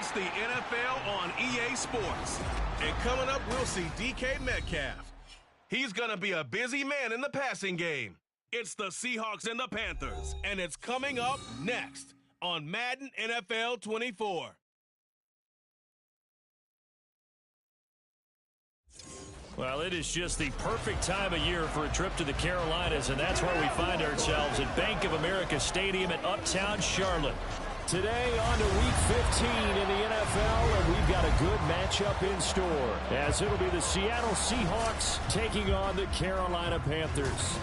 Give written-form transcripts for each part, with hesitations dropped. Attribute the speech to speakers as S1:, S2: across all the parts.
S1: It's the NFL on EA Sports. And coming up, we'll see DK Metcalf. He's going to be a busy man in the passing game. It's the Seahawks and the Panthers, and it's coming up next on Madden NFL 24.
S2: Well, it is just the perfect time of year for a trip to the Carolinas, and that's where we find ourselves at Bank of America Stadium in Uptown Charlotte. Today on to Week 15 in the NFL, and we've got a good matchup in store, as it'll be the Seattle Seahawks taking on the Carolina Panthers.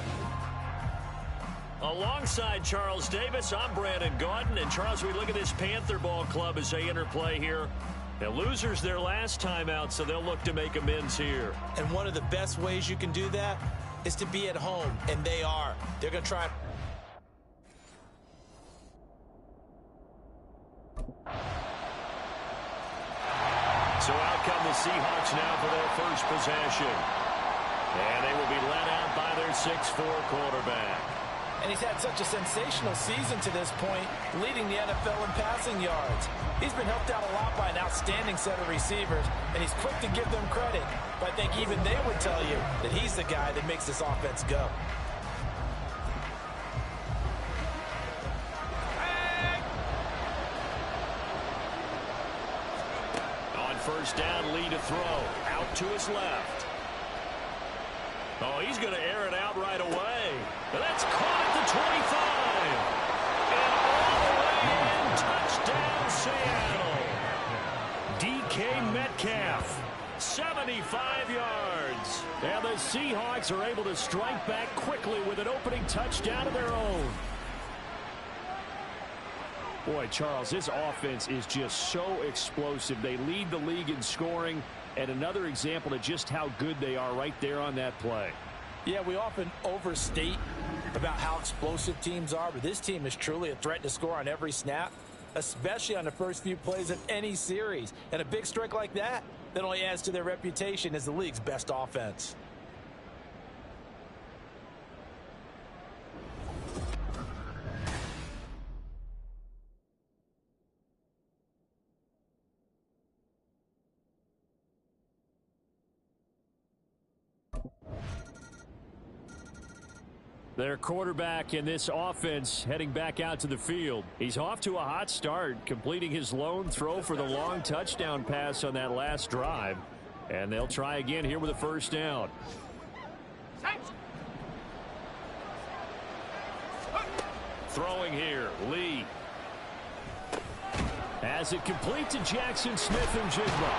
S2: Alongside Charles Davis, I'm Brandon Gaudin, and Charles, we look at this Panther ball club as they enter play here. The losers their last time out, so they'll look to make amends here.
S3: And one of the best ways you can do that is to be at home, and they are. They're going to try.
S2: So out come the Seahawks now for their first possession. And they will be led out by their 6'4 quarterback.
S3: And he's had such a sensational season to this point, leading the NFL in passing yards. He's been helped out a lot by an outstanding set of receivers, and he's quick to give them credit. But I think even they would tell you that he's the guy that makes this offense go.
S2: On first down, Lee to throw. Out to his left. Oh, he's going to air it out right away. And that's caught at the 25. And all the way in. Touchdown, Seattle. DK Metcalf, 75 yards. And the Seahawks are able to strike back quickly with an opening touchdown of their own. Boy, Charles, this offense is just so explosive. They lead the league in scoring. And another example of just how good they are right there on that play.
S3: Yeah, we often overstate about how explosive teams are, but this team is truly a threat to score on every snap, especially on the first few plays of any series. And a big strike like that only adds to their reputation as the league's best offense.
S2: Their quarterback in this offense heading back out to the field. He's off to a hot start, completing his lone throw for the long touchdown pass on that last drive. And they'll try again here with a first down. Throwing here, Lee. As it complete to Jackson Smith-Njigba.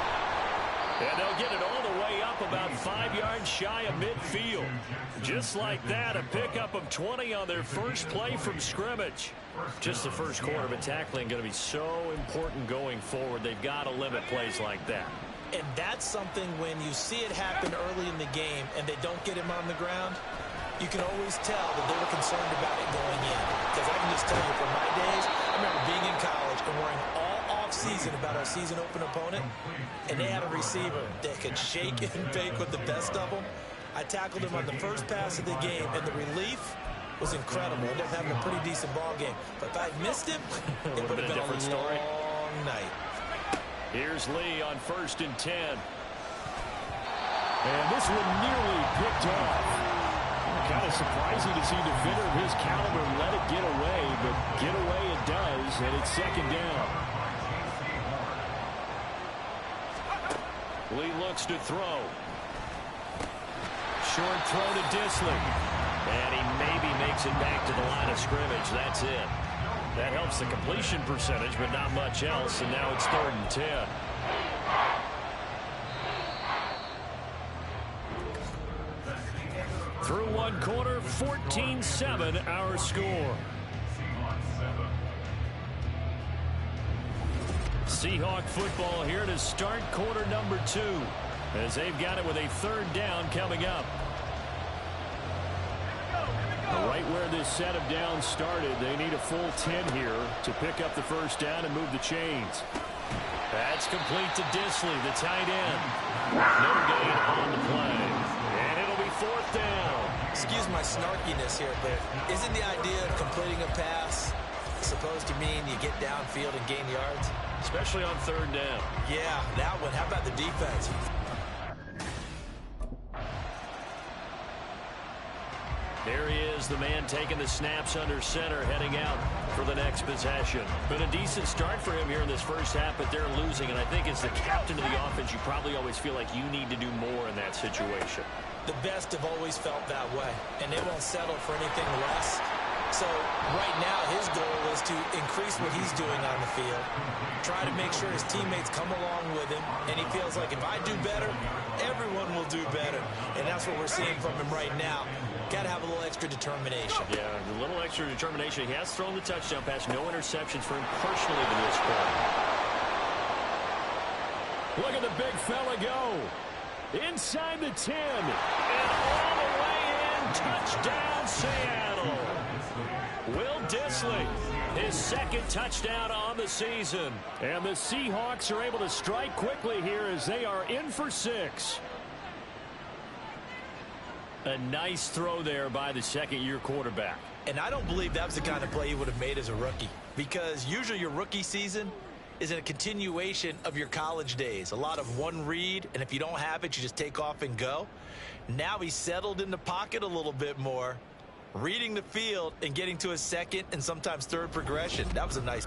S2: And they'll get it all the way up about 5 yards shy of midfield. Just like that, a pickup of 20 on their first play from scrimmage. Just the first quarter, but tackling going to be so important going forward. They've got to limit plays like that.
S3: And that's something when you see it happen early in the game and they don't get him on the ground, you can always tell that they were concerned about it going in. Because I can just tell you from my days, I remember being in college and worrying all off-season about our season open opponent, and they had a receiver that could shake and bake with the best of them. I tackled him on the first pass of the game, and the relief was incredible. Ended up having a pretty decent ball game. But if I'd missed him, it would have been a different story. Long night.
S2: Here's Lee on 1st and 10. And this one nearly picked off. Kind of surprising to see a defender of his caliber let it get away, but get away it does, and it's second down. Lee looks to throw. Short throw to Disley. And he maybe makes it back to the line of scrimmage. That's it. That helps the completion percentage, but not much else, and now it's 3rd and 10. Through one quarter, 14-7 our score. Seahawk football here to start quarter number 2, as they've got it with a 3rd down coming up. Right where this set of downs started, they need a full 10 here to pick up the first down and move the chains. That's complete to Disley, the tight end. No gain on the play. And it'll be 4th down.
S3: Excuse my snarkiness here, but isn't the idea of completing a pass supposed to mean you get downfield and gain yards?
S2: especially on third down.
S3: Yeah, that one. How about the defense?
S2: There he is, the man taking the snaps under center, heading out for the next possession. Been a decent start for him here in this first half, but they're losing. And I think as the captain of the offense, you probably always feel like you need to do more in that situation.
S3: The best have always felt that way, and they won't settle for anything less. So right now his goal is to increase what he's doing on the field, try to make sure his teammates come along with him, and he feels like if I do better, everyone will do better. And that's what we're seeing from him right now. Got to have a little extra determination.
S2: Yeah, a little extra determination. He has thrown the touchdown pass. No interceptions for him personally to this point.
S4: Look at the big fella go. Inside the 10. And all the way in. Touchdown, Seattle.
S2: Will Dissly, his second touchdown on the season.
S4: And the Seahawks are able to strike quickly here as they are in for 6.
S2: A nice throw there by the second-year quarterback.
S3: And I don't believe that was the kind of play he would have made as a rookie, because usually your rookie season is a continuation of your college days. A lot of one read, and if you don't have it, you just take off and go. Now he's settled in the pocket a little bit more, reading the field and getting to his second and sometimes third progression. That was a nice.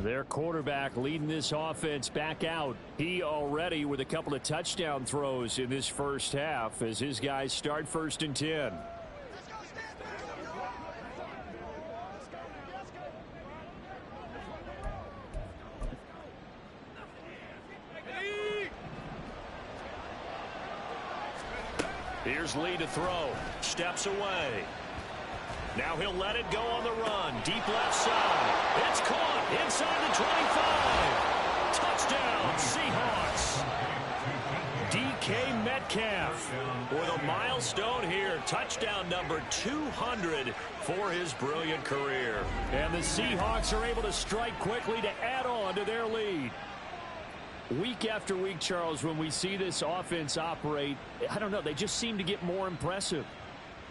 S4: Their quarterback leading this offense back out. He already with a couple of touchdown throws in this first half as his guys start 1st and 10.
S2: Here's Lee to throw. Steps away. Now he'll let it go on the run. Deep left side. It's caught inside the 25. Touchdown, Seahawks. DK Metcalf with a milestone here. Touchdown number 200 for his brilliant career.
S4: And the Seahawks are able to strike quickly to add on to their lead. Week after week, Charles, when we see this offense operate, I don't know, they just seem to get more impressive.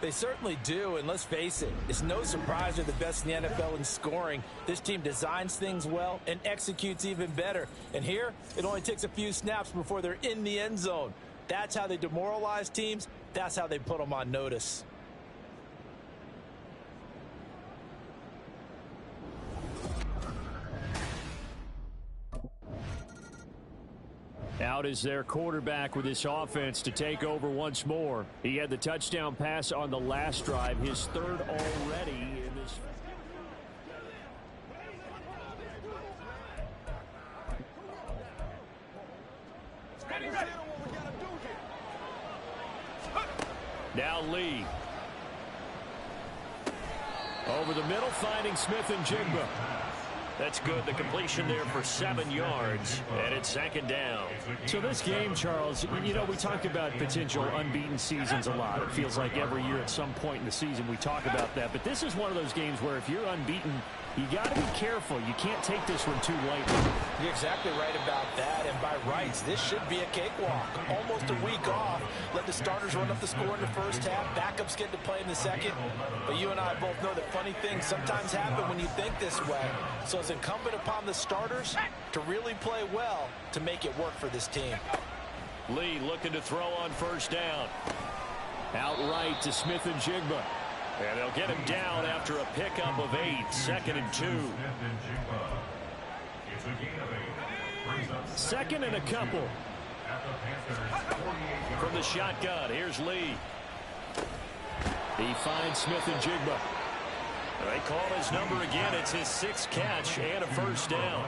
S3: They certainly do, and let's face it, it's no surprise they're the best in the NFL in scoring. This team designs things well and executes even better. And here, it only takes a few snaps before they're in the end zone. That's how they demoralize teams. That's how they put them on notice.
S4: Out is their quarterback with this offense to take over once more. He had the touchdown pass on the last drive, his third already in this. Now Lee. Over the middle, finding Smith and Jigba.
S2: That's good. The completion there for 7 yards, and it's 2nd down.
S4: So this game, Charles, you know, we talk about potential unbeaten seasons a lot. It feels like every year at some point in the season we talk about that. But this is one of those games where if you're unbeaten, you got to be careful. You can't take this one too lightly.
S3: You're exactly right about that. And by rights, this should be a cakewalk. Almost a week off. Let the starters run up the score in the first half. Backups get to play in the second. But you and I both know that funny things sometimes happen when you think this way. So it's incumbent upon the starters to really play well to make it work for this team.
S2: Lee looking to throw on 1st down.
S4: Outright to Smith and Jigba.
S2: And they'll get him down after a pickup of 8. 2nd and 2.
S4: 2nd and a couple.
S2: From the shotgun, here's Lee.
S4: He finds Smith and Jigba.
S2: They call his number again. It's his 6th catch and a 1st down.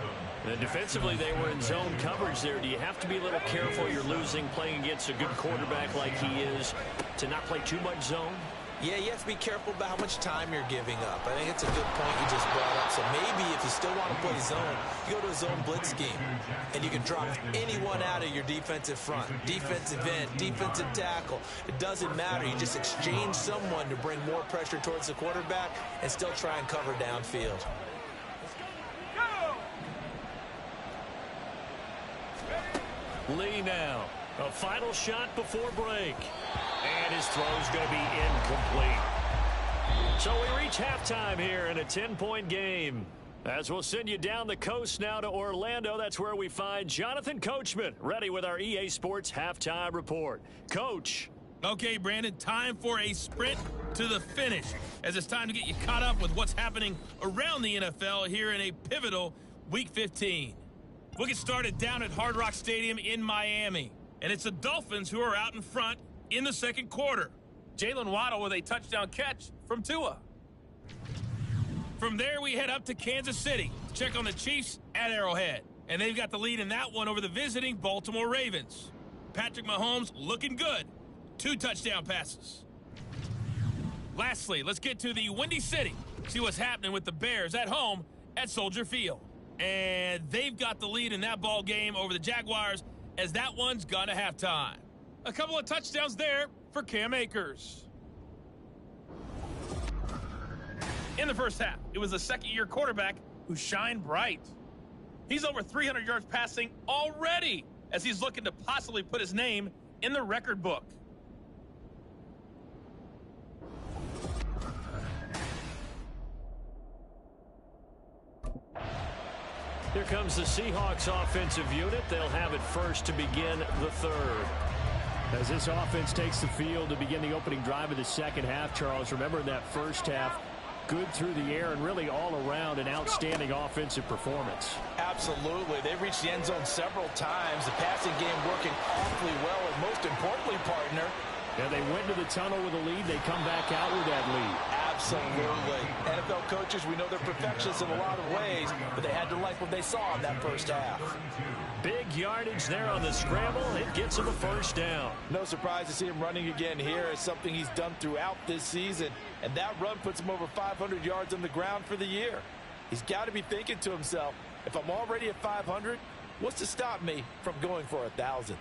S2: And defensively, they were in zone coverage there. Do you have to be a little careful? You're losing, playing against a good quarterback like he is, to not play too much zone?
S3: Yeah, you have to be careful about how much time you're giving up. I think it's a good point you just brought up. So maybe if you still want to play zone, you go to a zone blitz scheme. And you can drop anyone out of your defensive front. Defensive end, defensive tackle. It doesn't matter. You just exchange someone to bring more pressure towards the quarterback and still try and cover downfield.
S2: Lee now. A final shot before break. And his throw's going to be incomplete. So we reach halftime here in a 10-point game. As we'll send you down the coast now to Orlando, that's where we find Jonathan Coachman, ready with our EA Sports halftime report. Coach.
S5: Okay, Brandon, time for a sprint to the finish, as it's time to get you caught up with what's happening around the NFL here in a pivotal Week 15. We'll get started down at Hard Rock Stadium in Miami, and it's the Dolphins who are out in front in the second quarter. Jalen Waddle with a touchdown catch from Tua. From there, we head up to Kansas City to check on the Chiefs at Arrowhead. And they've got the lead in that one over the visiting Baltimore Ravens. Patrick Mahomes looking good. 2 touchdown passes. Lastly, let's get to the Windy City. See what's happening with the Bears at home at Soldier Field. And they've got the lead in that ball game over the Jaguars, as that one's gone to halftime. A couple of touchdowns there for Cam Akers. In the first half, it was the second-year quarterback who shined bright. He's over 300 yards passing already, as he's looking to possibly put his name in the record book.
S2: Here comes the Seahawks offensive unit. They'll have it first to begin the third.
S4: As this offense takes the field to begin the opening drive of the second half, Charles, remember in that first half, good through the air and really all around an outstanding offensive performance.
S3: Absolutely. They've reached the end zone several times. The passing game working awfully well, and most importantly, partner.
S4: Yeah, they went to the tunnel with a lead. They come back out with that lead.
S3: Absolutely. NFL coaches, we know they're perfectionists in a lot of ways, but they had to like what they saw in that first half.
S2: Big yardage there on the scramble. It gets him a first down.
S3: No surprise to see him running again here. It's something he's done throughout this season, and that run puts him over 500 yards on the ground for the year. He's got to be thinking to himself, if I'm already at 500, what's to stop me from going for 1,000?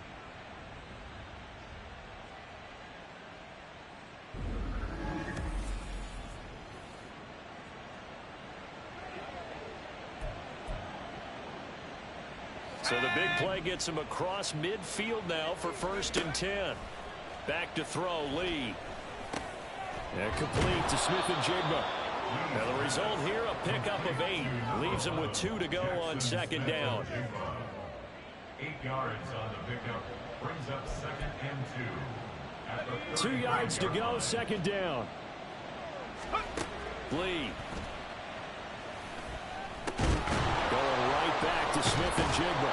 S2: So the big play gets him across midfield now for 1st and 10. Back to throw, Lee.
S4: And complete to Smith-Njigba.
S2: Now the result here, a pickup of 8. Leaves him with 2 to go on second down.
S6: 8 yards on the pickup. Brings up 2nd and 2.
S4: 2 yards to go, second down.
S2: Lee.
S4: Going right back to Smith-Njigba.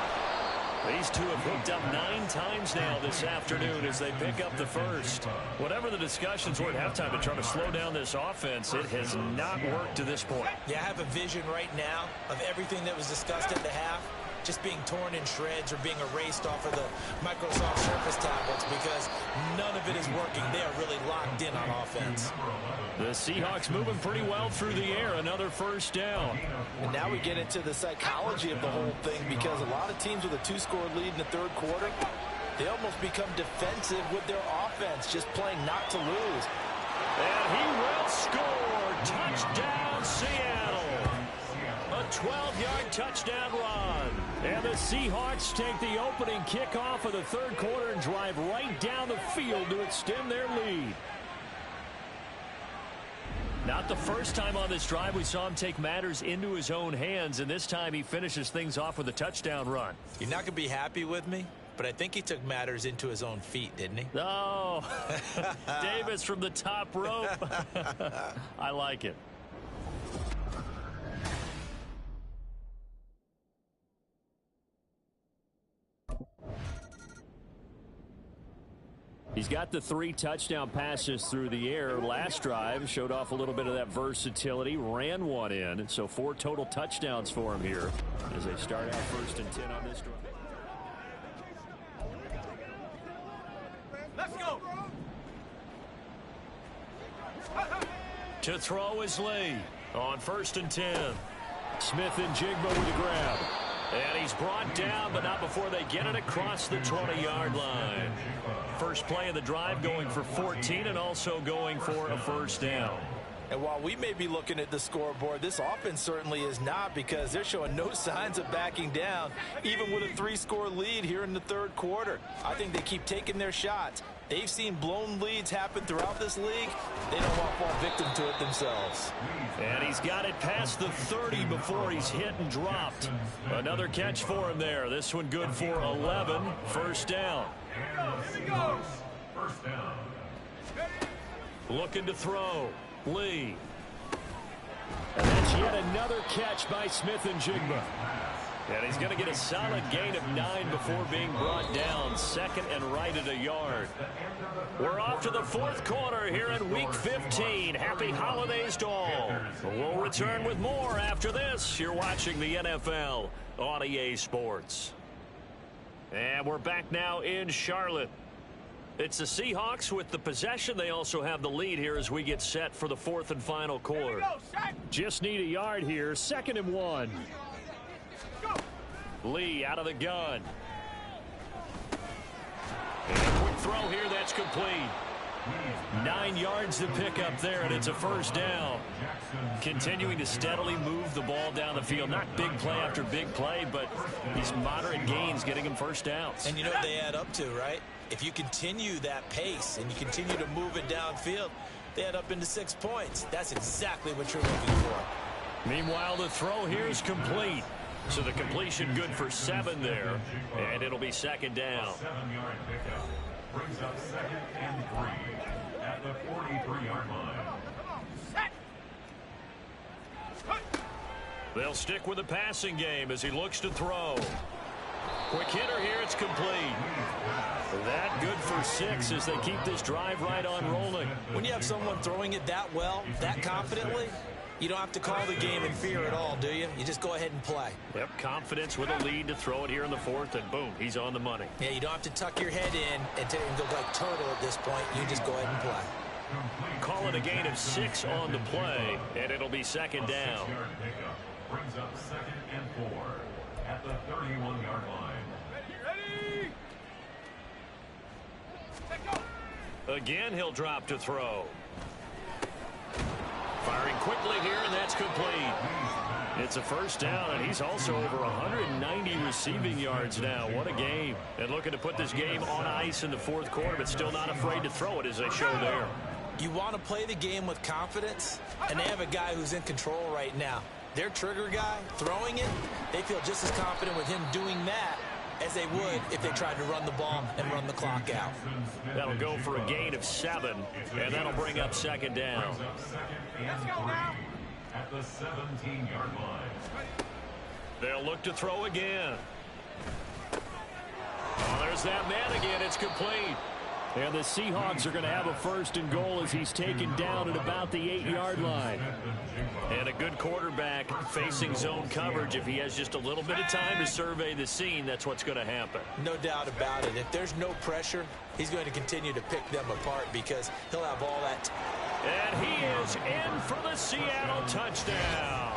S2: These two have hooked up 9 times now this afternoon as they pick up the first. Whatever the discussions were at halftime to try to slow down this offense, it has not worked to this point.
S3: Yeah, I have a vision right now of everything that was discussed at the half just being torn in shreds or being erased off of the Microsoft Surface tablets, because none of it is working. They are really locked in on offense.
S2: The Seahawks moving pretty well through the air. Another first down.
S3: And now we get into the psychology of the whole thing, because a lot of teams with a 2-score lead in the third quarter, they almost become defensive with their offense, just playing not to lose.
S2: And he will score. Touchdown, Seattle. A 12-yard touchdown run.
S4: And the Seahawks take the opening kickoff of the third quarter and drive right down the field to extend their lead.
S2: Not the first time on this drive we saw him take matters into his own hands, and this time he finishes things off with a touchdown run.
S3: You're not going to be happy with me, but I think he took matters into his own feet, didn't he?
S2: Oh, Davis from the top rope. I like it.
S4: He's got the 3 touchdown passes through the air. Last drive showed off a little bit of that versatility, ran one in, so 4 total touchdowns for him here as they start out 1st and 10 on this drive.
S5: Let's go.
S2: To throw is Lee on 1st and 10.
S4: Smith-Njigba with the grab.
S2: And he's brought down, but not before they get it across the 20-yard line. First play of the drive going for 14 and also going for a first down.
S3: And while we may be looking at the scoreboard, this offense certainly is not, because they're showing no signs of backing down, even with a 3-score lead here in the third quarter. I think they keep taking their shots. They've seen blown leads happen throughout this league. They don't want to fall victim to it themselves.
S2: And he's got it past the 30 before he's hit and dropped. Another catch for him there. This one good for 11. First down.
S6: Here we go. First down.
S2: Looking to throw. Lee. And that's yet another catch by Smith and Jigba. And he's going to get a solid gain of 9 before being brought down. Second and right at a yard. We're off to the fourth quarter here in Week 15. Happy holidays to all. We'll return with more after this. You're watching the NFL on EA Sports. And we're back now in Charlotte. It's the Seahawks with the possession. They also have the lead here as we get set for the fourth and final quarter.
S4: Just need a yard here. 2nd and 1.
S2: Lee out of the gun. And a quick throw here, that's complete. 9 yards to pick up there, and it's a first down. Continuing to steadily move the ball down the field. Not big play after big play, but these moderate gains getting him first downs.
S3: And you know what they add up to, right? If you continue that pace and you continue to move it downfield, they add up into 6 points. That's exactly what you're looking for.
S2: Meanwhile, the throw here is complete. So the completion good for 7 there, and it'll be second down.
S6: 7-yard pickup brings up 2nd and 3 at the 43-yard line.
S2: They'll stick with the passing game as he looks to throw. Quick hitter here, it's complete. That good for 6 as they keep this drive right on rolling.
S3: When you have someone throwing it that well, that confidently, you don't have to call the game in fear at all, do you? You just go ahead and play.
S2: Yep, confidence with a lead to throw it here in the fourth, and boom, he's on the money.
S3: Yeah, you don't have to tuck your head in and go like turtle at this point. You just go ahead and play.
S2: Call it a gain of 6 on the play, and it'll be second down.
S6: 6-yard pickup brings up 2nd and 4 at the 31-yard line.
S2: Again, he'll drop to throw. Firing quickly here, and that's complete. It's a first down, and he's also over 190 receiving yards now. What a game. And looking to put this game on ice in the fourth quarter, but still not afraid to throw it as they show there.
S3: You want to play the game with confidence, and they have a guy who's in control right now. Their trigger guy, throwing it, they feel just as confident with him doing that as they would if they tried to run the ball and run the clock out.
S2: That'll go for a gain of 7, and that'll bring up second down.
S6: Let's go now. At the 17-yard line.
S2: They'll look to throw again. Oh, there's that man again. It's complete.
S4: And the Seahawks are going to have a first and goal as he's taken down at about the 8-yard line.
S2: And a good quarterback facing zone coverage. If he has just a little bit of time to survey the scene, that's what's going to happen.
S3: No doubt about it. If there's no pressure, he's going to continue to pick them apart because he'll have all that.
S2: And he is in for the Seattle touchdown.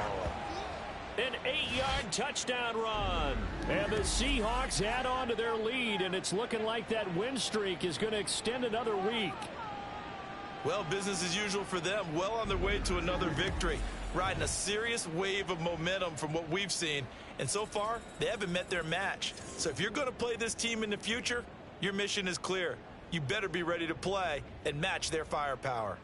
S2: An 8-yard touchdown run.
S4: And the Seahawks add on to their lead, and it's looking like that win streak is going to extend another week.
S3: Well, business as usual for them. Well on their way to another victory. Riding a serious wave of momentum from what we've seen. And so far, they haven't met their match. So if you're going to play this team in the future, your mission is clear. You better be ready to play and match their firepower.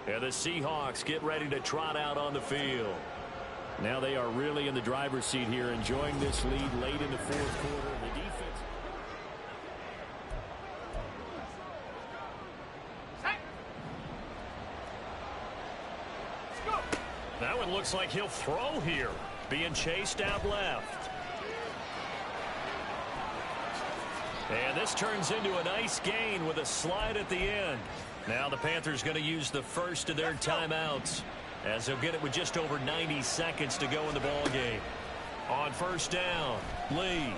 S2: And the Seahawks get ready to trot out on the field.
S4: Now they are really in the driver's seat here, enjoying this lead late in the fourth quarter. The defense.
S2: That one looks like he'll throw here. Being chased out left. And this turns into a nice gain with a slide at the end. Now the Panthers going to use the first of their timeouts as they'll get it with just over 90 seconds to go in the ball game. On first down, Lee.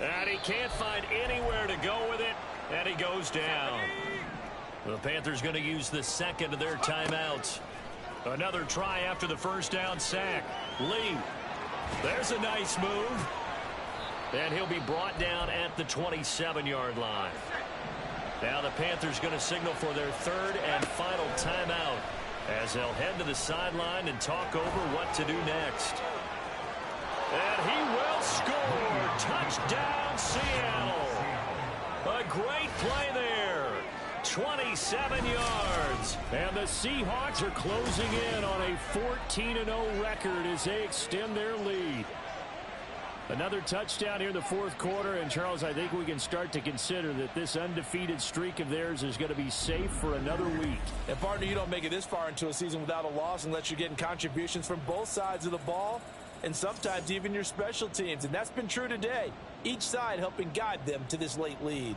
S2: And he can't find anywhere to go with it, and he goes down. The Panthers going to use the second of their timeouts. Another try after the first down sack. Lee. There's a nice move. And he'll be brought down at the 27-yard line. Now the Panthers going to signal for their third and final timeout as they'll head to the sideline and talk over what to do next. And he will score. Touchdown, Seattle. A great play there. 27 yards. And the Seahawks are closing in on a 14-0 record as they extend their lead. Another touchdown here in the fourth quarter. And, Charles, I think we can start to consider that this undefeated streak of theirs is going to be safe for another week.
S3: And, partner, you don't make it this far into a season without a loss unless you're getting contributions from both sides of the ball and sometimes even your special teams. And that's been true today. Each side helping guide them to this late lead.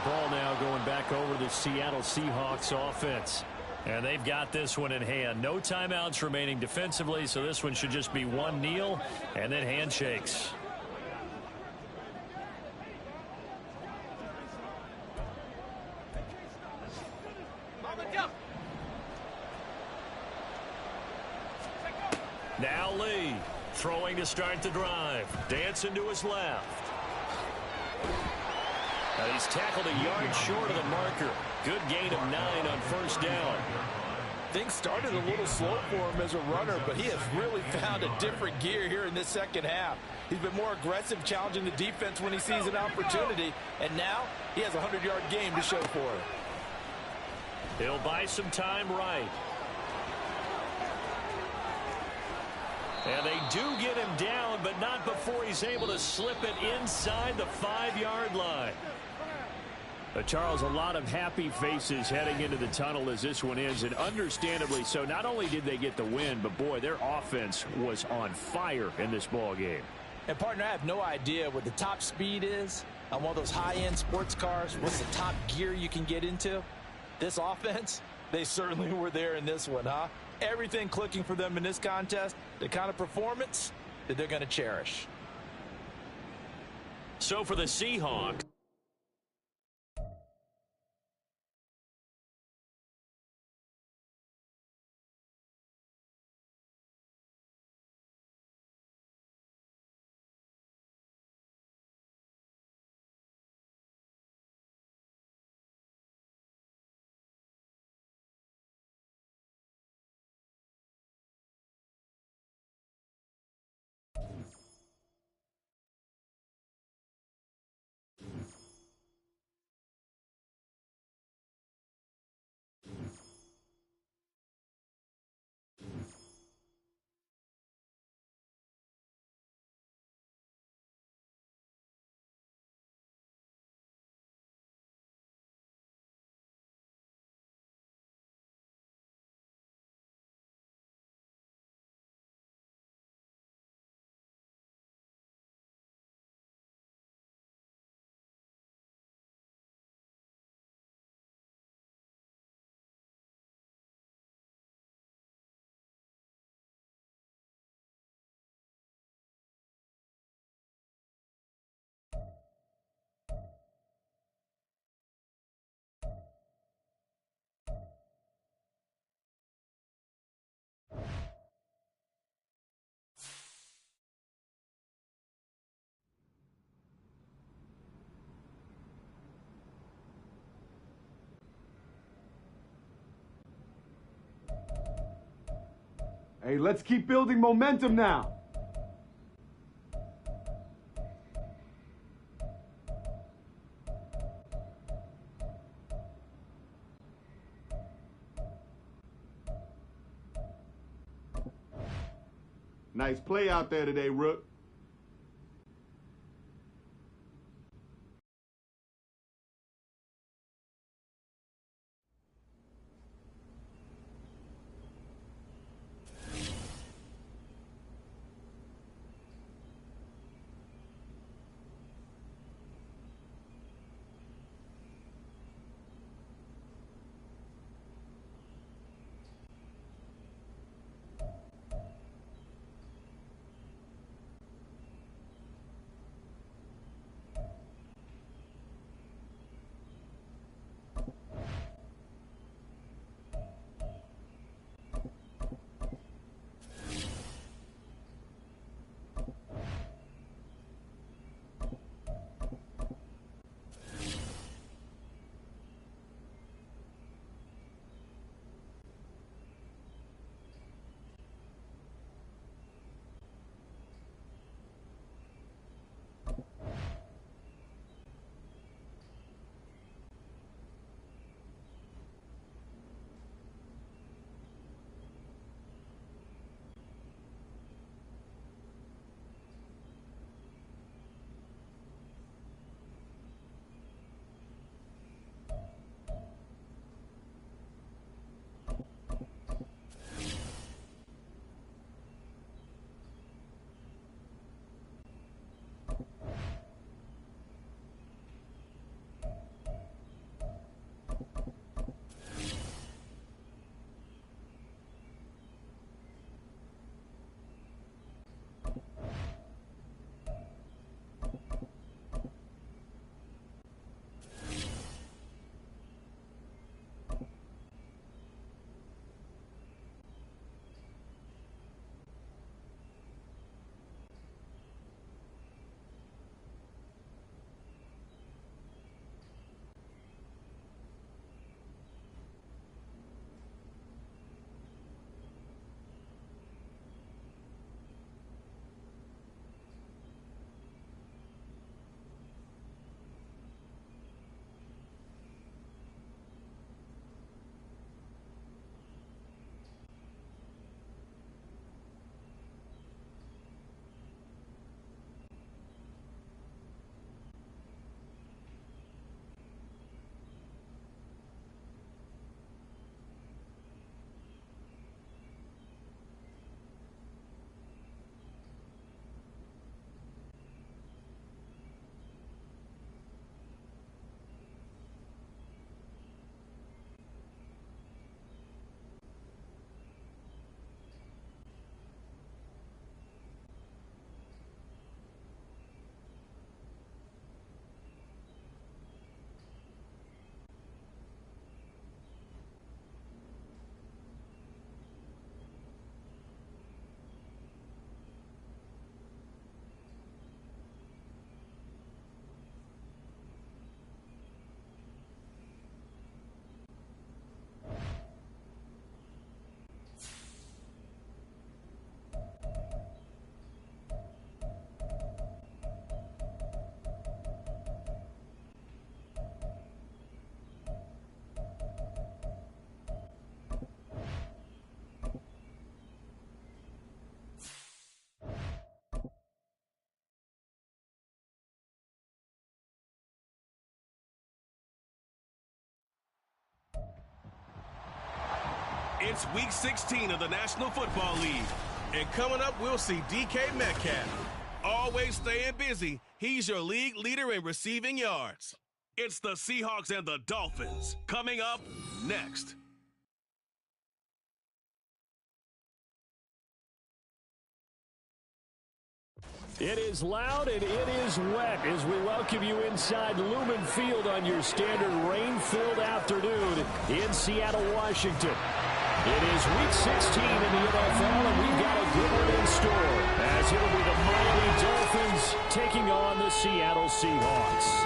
S2: Ball now going back over to the Seattle Seahawks offense. And they've got this one in hand. No timeouts remaining defensively, so this one should just be one kneel and then handshakes. Now Lee throwing to start the drive. Dancing to his left. He's tackled a yard short of the marker. Good gain of 9 on first down.
S3: Things started a little slow for him as a runner, but he has really found a different gear here in this second half. He's been more aggressive, challenging the defense when he sees an opportunity, and now he has a 100-yard game to show for it.
S2: He'll buy some time right. And they do get him down, but not before he's able to slip it inside the 5-yard line.
S4: Charles, a lot of happy faces heading into the tunnel as this one ends, and understandably so. Not only did they get the win, but, boy, their offense was on fire in this ball game.
S3: And, partner, I have no idea what the top speed is on one of those high-end sports cars. What's the top gear you can get into? This offense, they certainly were there in this one, huh? Everything clicking for them in this contest, the kind of performance that they're going to cherish.
S2: So for the Seahawks,
S7: Hey, let's keep building momentum now. Nice play out there today, Rook.
S1: It's Week 16 of the National Football League. And coming up, we'll see DK Metcalf. Always staying busy, he's your league leader in receiving yards. It's the Seahawks and the Dolphins. Coming up next.
S4: It is loud and it is wet as we welcome you inside Lumen Field on your standard rain-filled afternoon in Seattle, Washington. It is Week 16 in the NFL, and we've got a good one in store as it'll be the Miami Dolphins taking on the Seattle Seahawks.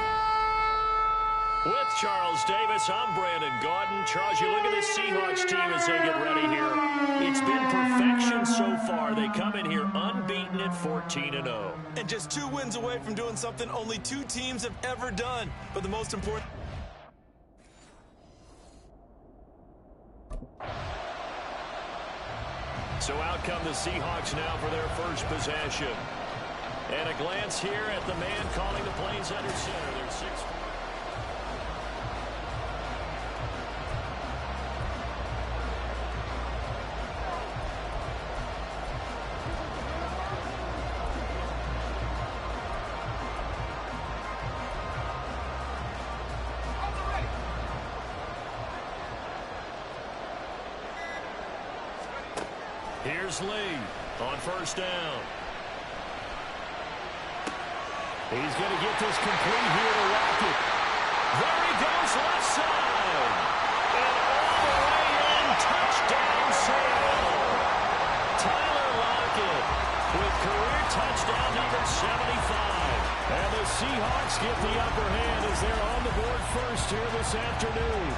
S2: With Charles Davis, I'm Brandon Gaudin. Charles, you look at this Seahawks team as they get ready here. It's been perfection so far. They come in here unbeaten at 14-0.
S3: And just 2 wins away from doing something only 2 teams have ever done. But the most important...
S2: So out come the Seahawks now for their first possession. And a glance here at the man calling the plays under center. They're 6. Here's Lee on first down.
S4: He's going to get this complete here to Lockett.
S2: There he goes, left side. And all the way in, touchdown Seattle. Tyler Lockett with career touchdown number 75.
S4: And the Seahawks get the upper hand as they're on the board first here this afternoon.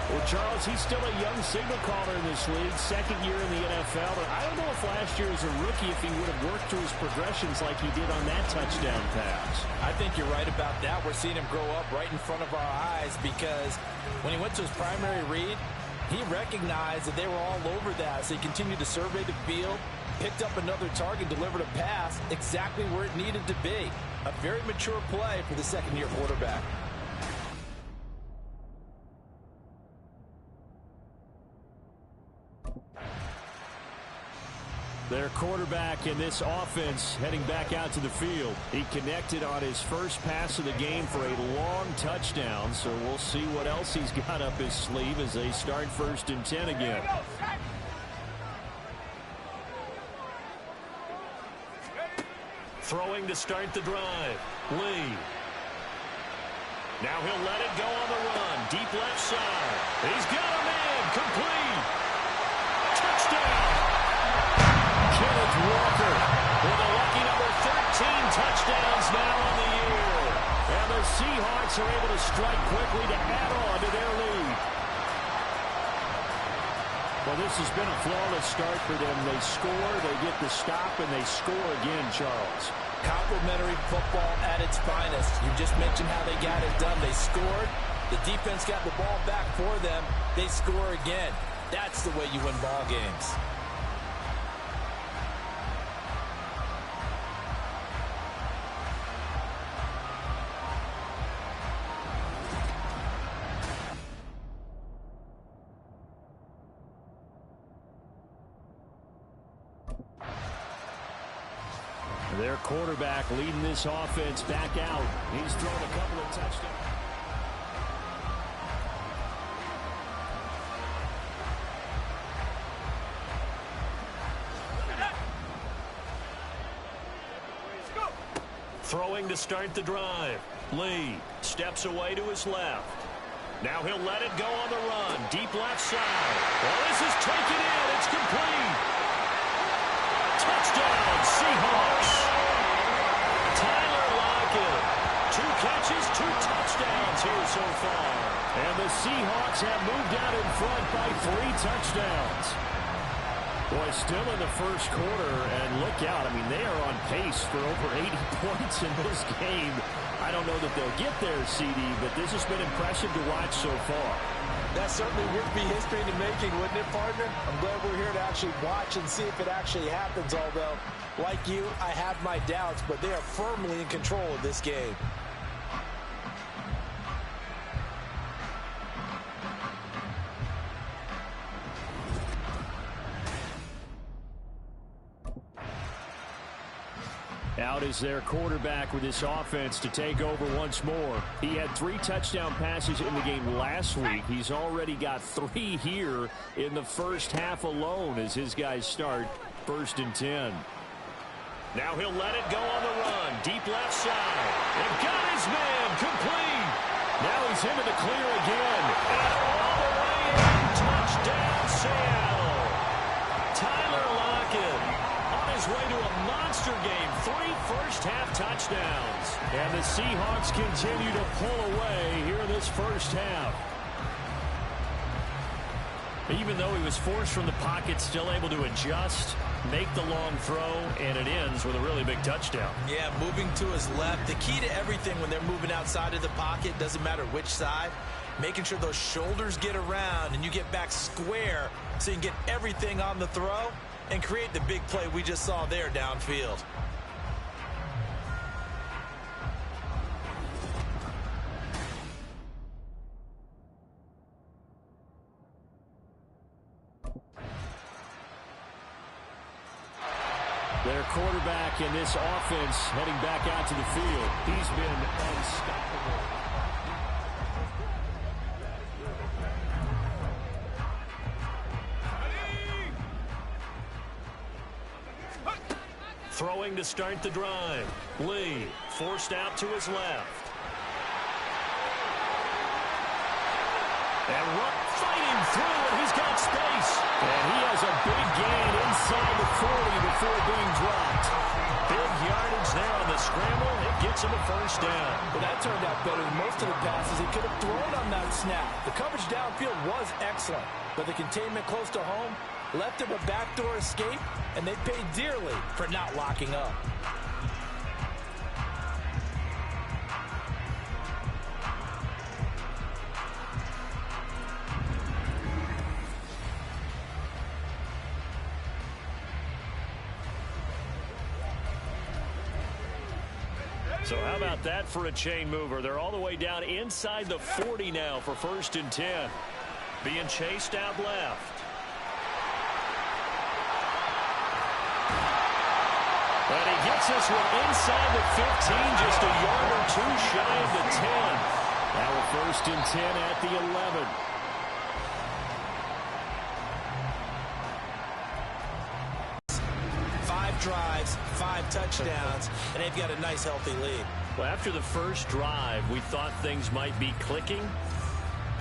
S4: Well, Charles, he's still a young signal caller in this league, second year in the NFL. But I don't know if last year as a rookie, if he would have worked through his progressions like he did on that touchdown pass.
S3: I think you're right about that. We're seeing him grow up right in front of our eyes because when he went to his primary read, he recognized that they were all over that. So he continued to survey the field, picked up another target, delivered a pass exactly where it needed to be. A very mature play for the second-year quarterback.
S4: Their quarterback in this offense heading back out to the field. He connected on his first pass of the game for a long touchdown, so we'll see what else he's got up his sleeve as they start 1st and 10 again.
S2: Throwing to start the drive, Lee. Now he'll let it go on the run, deep left side. He's got a man, complete. Touchdown.
S4: Kenneth Walker
S2: with a lucky number 13 touchdowns now on the year.
S4: And the Seahawks are able to strike quickly to add on to their lead. Well, this has been a flawless start for them. They score, they get the stop, and they score again, Charles.
S3: Complimentary football at its finest. You just mentioned how they got it done. They scored. The defense got the ball back for them. They score again. That's the way you win ball games.
S4: Their quarterback leading this offense back out. He's thrown a couple of touchdowns.
S2: Throwing to start the drive. Lee steps away to his left. Now he'll let it go on the run. Deep left side. Well, this is taken in. It's complete. Touchdown, Seahawks. Tyler Lockett. 2 catches, 2 touchdowns here so far.
S4: And the Seahawks have moved out in front by 3 touchdowns. Boy, still in the first quarter, and look out. I mean, they are on pace for over 80 points in this game. I don't know that they'll get there, CD, but this has been impressive to watch so far.
S3: That certainly would be history in the making, wouldn't it, partner? I'm glad we're here to actually watch and see if it actually happens, although, like you, I have my doubts, but they are firmly in control of this game.
S4: Out is their quarterback with this offense to take over once more. He had 3 touchdown passes in the game last week. He's already got 3 here in the first half alone as his guys start 1st and 10. Now he'll let it go on the run. Deep left side. And got his man complete. Now he's into the clear again. And all the way in. Touchdown, Seattle. Tyler Lockett on his way to a monster game. 3 first-half touchdowns. And the Seahawks continue to pull away here in this first half. Even though he was forced from the pocket, still able to adjust, make the long throw, and it ends with a really big touchdown.
S3: Yeah, moving to his left. The key to everything when they're moving outside of the pocket, doesn't matter which side, making sure those shoulders get around and you get back square so you can get everything on the throw and create the big play we just saw there downfield.
S4: Their quarterback in this offense heading back out to the field. He's been unstoppable. Throwing to start the drive. Lee forced out to his left. And fighting through, and he's got space. And he has a big gain inside the 40 before being dropped. Big yardage there on the scramble. It gets him a first down.
S3: Well, that turned out better than most of the passes he could have thrown on that snap. The coverage downfield was excellent, but the containment close to home left him a backdoor escape, and they paid dearly for not locking up.
S4: So how about that for a chain mover? They're all the way down inside the 40 now for 1st and 10. Being chased out left. But he gets this one inside the 15, just a yard or 2 shy of the 10. Now a 1st and 10 at the 11.
S3: Drives, 5 touchdowns, and they've got a nice, healthy lead.
S4: Well, after the first drive, we thought things might be clicking.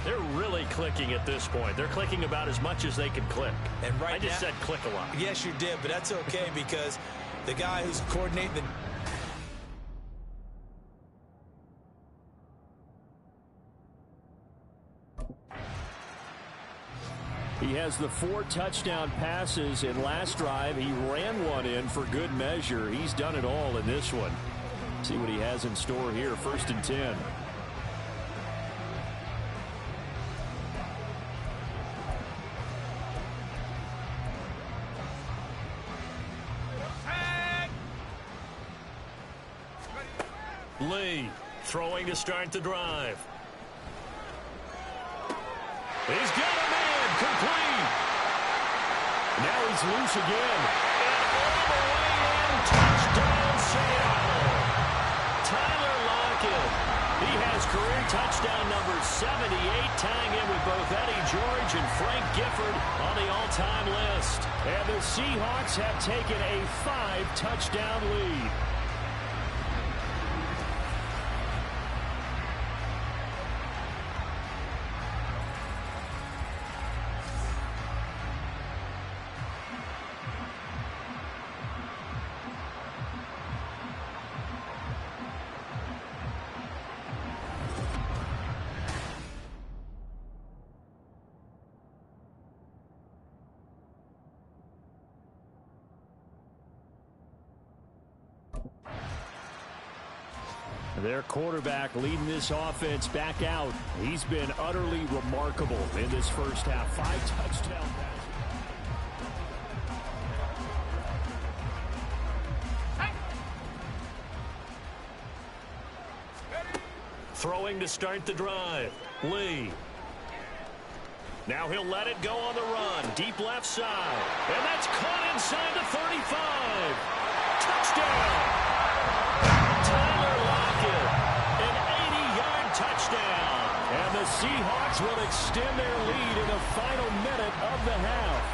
S4: They're really clicking at this point. They're clicking about as much as they can click.
S3: And
S4: I just said click a lot.
S3: Yes, you did, but that's okay because the guy who's coordinating the...
S4: He has the 4 touchdown passes in last drive. He ran one in for good measure. He's done it all in this one. See what he has in store here. 1st and 10. Lee throwing to start the drive. He's got a man complete. Now he's loose again. And all the way in, touchdown Seattle. Tyler Lockett. He has career touchdown number 78, tying in with both Eddie George and Frank Gifford on the all-time list. And the Seahawks have taken a 5-touchdown lead. Their quarterback leading this offense back out. He's been utterly remarkable in this first half. 5 touchdown passes. Throwing to start the drive. Lee. Now he'll let it go on the run. Deep left side. And that's caught inside the 35. Touchdown. Seahawks will extend their lead in the final minute of the half.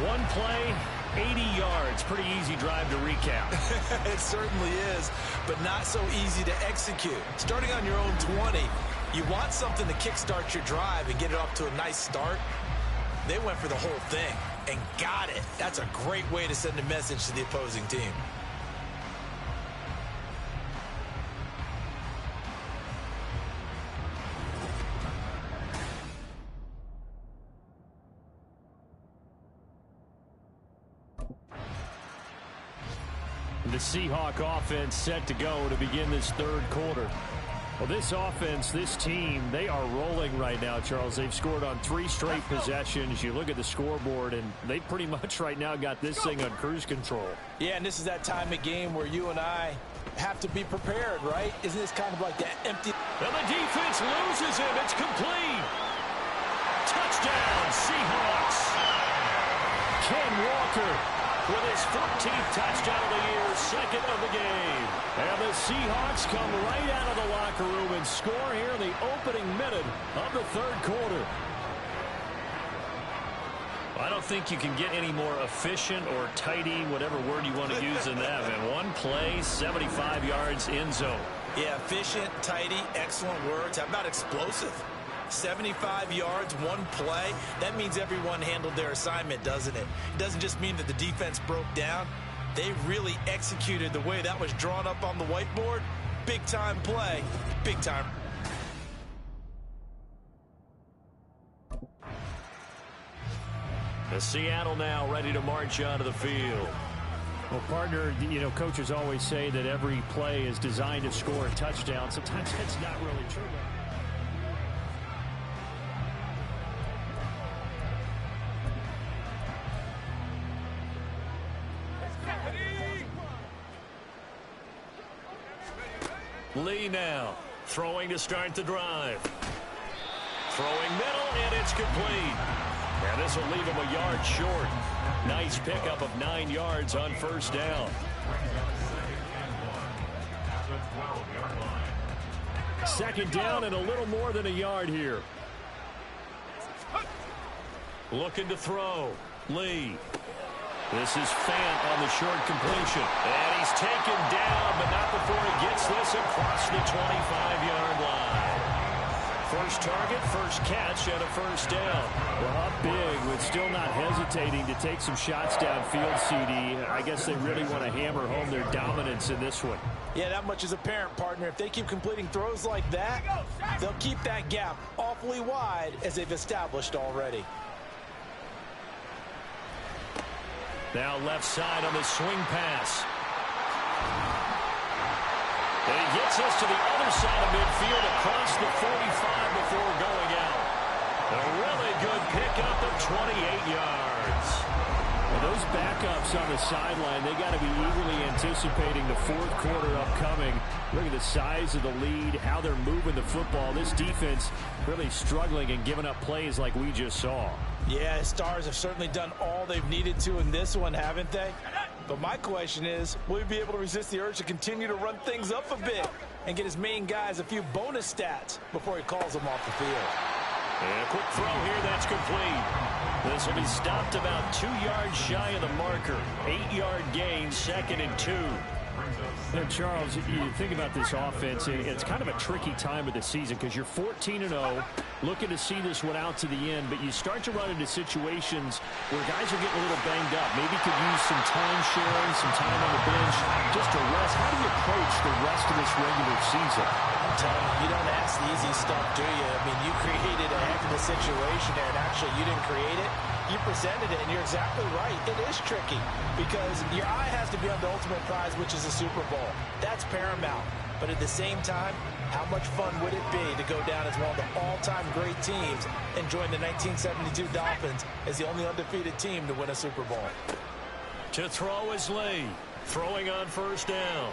S4: One play, 80 yards. Pretty easy drive to recap.
S3: It certainly is, but not so easy to execute. Starting on your own 20, you want something to kickstart your drive and get it off to a nice start. They went for the whole thing and got it. That's a great way to send a message to the opposing team.
S4: The Seahawk offense set to go to begin this third quarter. Well, this offense, this team, they are rolling right now, Charles. They've scored on 3 straight possessions. You look at the scoreboard, and they pretty much right now got this thing on cruise control.
S3: Yeah, and this is that time of game where you and I have to be prepared, right? Isn't this kind of like that empty?
S4: And the defense loses him. It's complete. Touchdown, Seahawks. Ken Walker with his 14th touchdown of the year, second of the game. And the Seahawks come right out of the locker room and score here in the opening minute of the third quarter.
S2: I don't think you can get any more efficient or tidy, whatever word you want to use in that. And one play, 75 yards in zone.
S3: Yeah, efficient, tidy, excellent words. How about explosive? 75 yards, one play. That means everyone handled their assignment, doesn't it? It doesn't just mean that the defense broke down. They really executed the way that was drawn up on the whiteboard. Big-time play, big-time.
S2: The Seattle now ready to march onto the field.
S4: Well, partner, you know, coaches always say that every play is designed to score a touchdown. Sometimes that's not really true.
S2: Lee now throwing to start the drive. Throwing middle, and it's complete. And this will leave him a yard short. Nice pickup of 9 yards on first down.
S4: Second down and a little more than a yard here.
S2: Looking to throw. Lee. This is Fant on the short completion. And he's taken down, but not before he gets this across the 25-yard line. First target, first catch, and a first down.
S4: Well, up big with still not hesitating to take some shots downfield, CD. I guess they really want to hammer home their dominance in this one.
S3: Yeah, that much is apparent, partner. If they keep completing throws like that, they'll keep that gap awfully wide as they've established already.
S2: Now left side on the swing pass. And he gets us to the other side of midfield across the 45 before going out. A really good pickup of 28 yards.
S4: Well, those backups on the sideline, they got to be eagerly anticipating the fourth quarter upcoming. Look at the size of the lead, how they're moving the football. This defense really struggling and giving up plays like we just saw.
S3: Yeah, Stars have certainly done all they've needed to in this one, haven't they? But my question is, will he be able to resist the urge to continue to run things up a bit and get his main guys a few bonus stats before he calls them off the field?
S2: And a quick throw here, that's complete. This will be stopped about 2 yards shy of the marker. 8-yard gain, 2nd and 2.
S4: You know, Charles, you think about this offense, it's kind of a tricky time of the season because you're 14-0, looking to see this one out to the end, but you start to run into situations where guys are getting a little banged up. Maybe could use some time sharing, some time on the bench, just to rest. How do you approach the rest of this regular season?
S3: I'm telling you, you don't ask the easy stuff, do you? I mean, you created a heck of a situation there, and actually you didn't create it. You presented it, and you're exactly right. It is tricky because your eye has to be on the ultimate prize, which is the Super Bowl. That's paramount. But at the same time, how much fun would it be to go down as one of the all-time great teams and join the 1972 Dolphins as the only undefeated team to win a Super Bowl?
S2: To throw is Lee. Throwing on first down.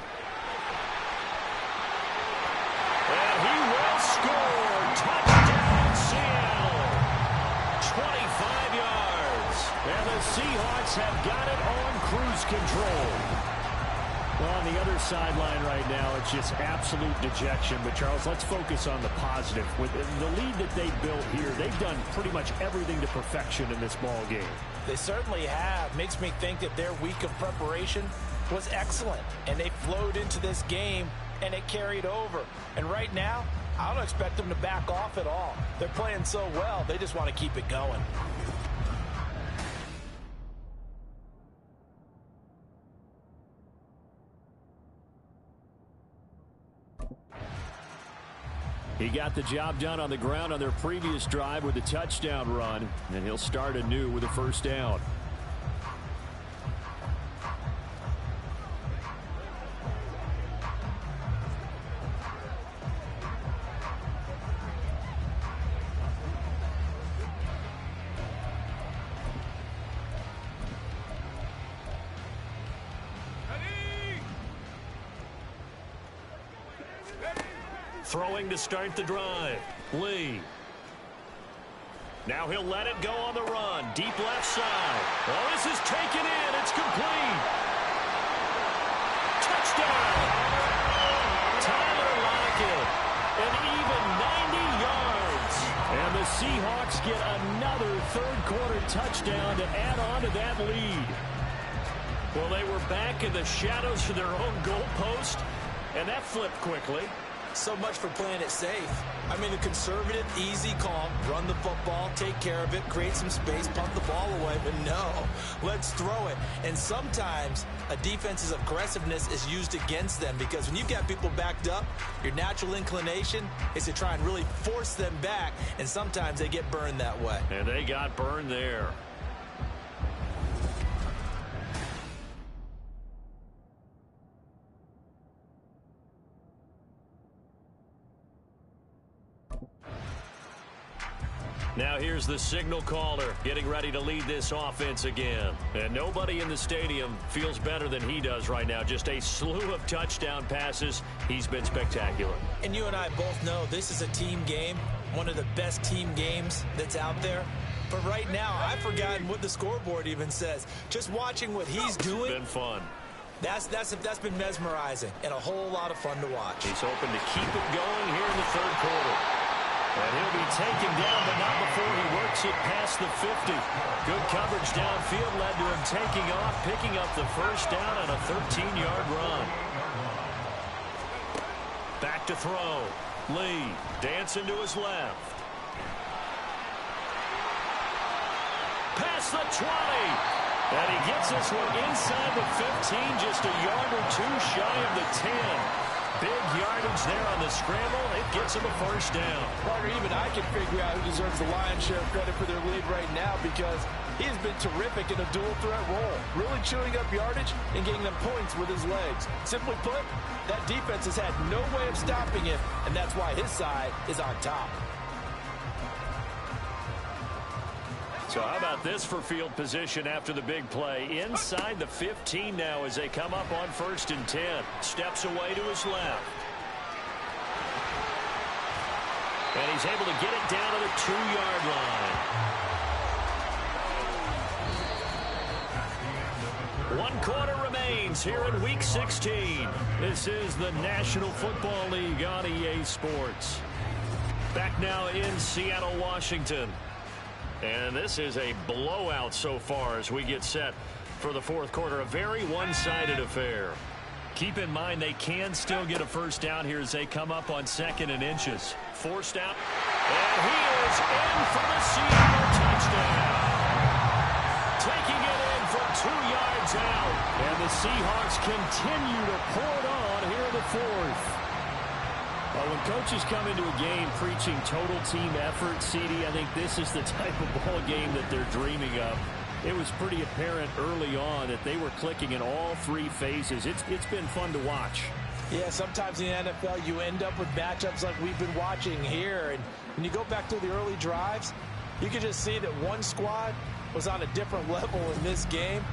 S2: And he will score. Touchdown, Seattle. 25 yards. And the Seahawks have got it on cruise control.
S4: Well, on the other sideline right now, it's just absolute dejection. But, Charles, let's focus on the positive. With the lead that they built here, they've done pretty much everything to perfection in this ball game.
S3: They certainly have. Makes me think that their week of preparation was excellent. And they flowed into this game, and it carried over. And right now, I don't expect them to back off at all. They're playing so well, they just want to keep it going.
S4: He got the job done on the ground on their previous drive with a touchdown run, and he'll start anew with a first down. Throwing to start the drive. Lee. Now he'll let it go on the run. Deep left side. Oh, this is taken in. It's complete. Touchdown. Tyler Lockett. An even 90 yards. And the Seahawks get another third-quarter touchdown to add on to that lead. Well, they were back in the shadows of their own goalpost, and that flipped quickly.
S3: So much for playing it safe. I mean, the conservative, easy call, run the football, take care of it, create some space, punt the ball away. But no, let's throw it. And sometimes a defense's aggressiveness is used against them because when you've got people backed up, your natural inclination is to try and really force them back, and sometimes they get burned that way.
S4: And they got burned there. Now here's the signal caller getting ready to lead this offense again. And nobody in the stadium feels better than he does right now. Just a slew of touchdown passes. He's been spectacular.
S3: And you and I both know this is a team game, one of the best team games that's out there. But right now, I've forgotten what the scoreboard even says. Just watching what he's doing.
S4: It's been fun.
S3: That's been mesmerizing and a whole lot of fun to watch.
S4: He's hoping to keep it going here in the third quarter. And he'll be taken down, but not before he works it past the 50. Good coverage downfield led to him taking off, picking up the first down on a 13-yard run. Back to throw. Lee dancing to his left. Past the 20. And he gets this one inside the 15, just a yard or two shy of the 10. Big yardage there on the scramble. It gets him a first down.
S3: Parker, even I can figure out who deserves the lion's share of credit for their lead right now because he has been terrific in a dual threat role, really chewing up yardage and getting them points with his legs. Simply put, that defense has had no way of stopping him, and that's why his side is on top.
S4: So how about this for field position after the big play? Inside the 15 now as they come up on 1st and 10. Steps away to his left. And he's able to get it down to the 2-yard line. 1 quarter remains here in Week 16. This is the National Football League on EA Sports. Back now in Seattle, Washington. And this is a blowout so far as we get set for the fourth quarter. A very one-sided affair. Keep in mind they can still get a first down here as they come up on 2nd and inches. Forced out. And he is in for the Seattle touchdown. Taking it in from 2 yards out. And the Seahawks continue to pour it on here in the fourth. Well, when coaches come into a game preaching total team effort, CD, I think this is the type of ball game that they're dreaming of. It was pretty apparent early on that they were clicking in all 3 phases. It's been fun to watch.
S3: Yeah, sometimes in the NFL you end up with matchups like we've been watching here. And when you go back through the early drives, you can just see that one squad was on a different level in this game.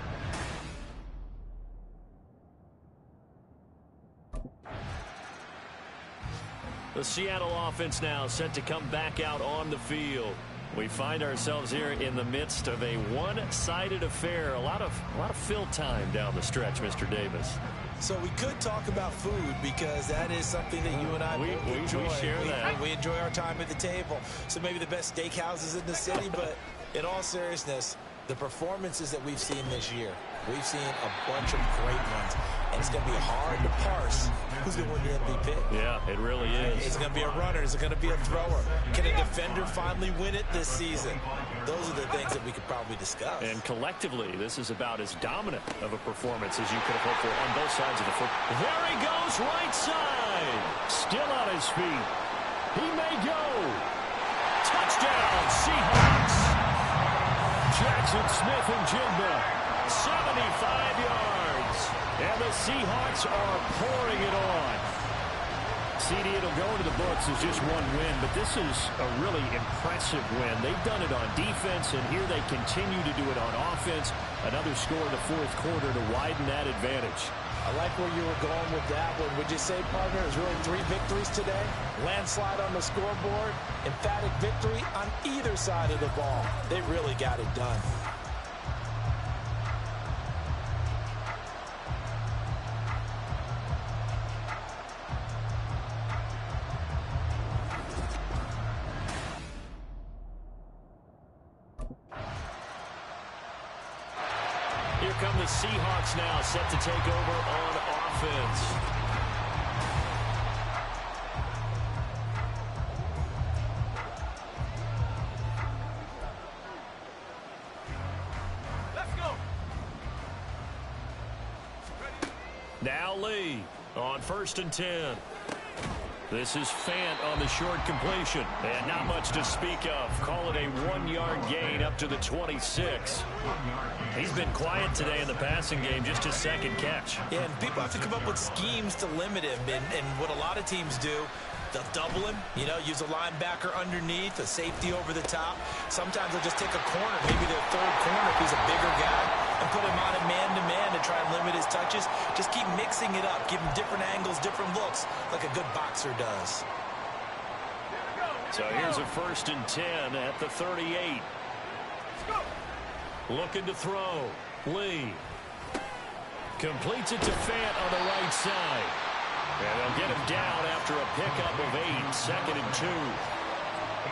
S4: The Seattle offense now set to come back out on the field.
S2: We find ourselves here in the midst of a one-sided affair. A lot of fill time down the stretch, Mr. Davis.
S3: So we could talk about food because that is something that you and I both enjoy.
S2: We share that.
S3: We enjoy our time at the table. So maybe the best steakhouses in the city, but in all seriousness, the performances that we've seen this year, we've seen a bunch of great ones. And it's going to be hard to parse who's going to win the MVP.
S2: Yeah, it really is.
S3: Is it going to be a runner? Is it going to be a thrower? Can a defender finally win it this season? Those are the things that we could probably discuss.
S2: And collectively, this is about as dominant of a performance as you could have hoped for on both sides of the football. There he goes, right side. Still on his feet. He may go. Touchdown, Seahawks. Jackson Smith and Jigba, 75 yards. And the Seahawks are pouring it on. CD, it'll go into the books as just one win, but this is a really impressive win. They've done it on defense, and here they continue to do it on offense. Another score in the fourth quarter to widen that advantage.
S3: I like where you were going with that one. Would you say, partner, it was really 3 victories today? Landslide on the scoreboard, emphatic victory on either side of the ball. They really got it done.
S2: Here come the Seahawks now, set to take over on offense.
S1: Let's go.
S2: Now Lee on 1st and 10. This is Fant on the short completion. And not much to speak of. Call it a 1-yard gain up to the 26. He's been quiet today in the passing game, just his second catch.
S3: Yeah, and people have to come up with schemes to limit him. And what a lot of teams do, they'll double him, use a linebacker underneath, a safety over the top. Sometimes they'll just take a corner, maybe their third corner if he's a bigger guy, and put him on a man-to-man to try and limit his touches. Just keep mixing it up, give him different angles, different looks, like a good boxer does.
S2: So here's a 1st and 10 at the 38. Looking to throw. Lee completes it to Fant on the right side. And they'll get him down after a pickup of 8, 2nd and 2.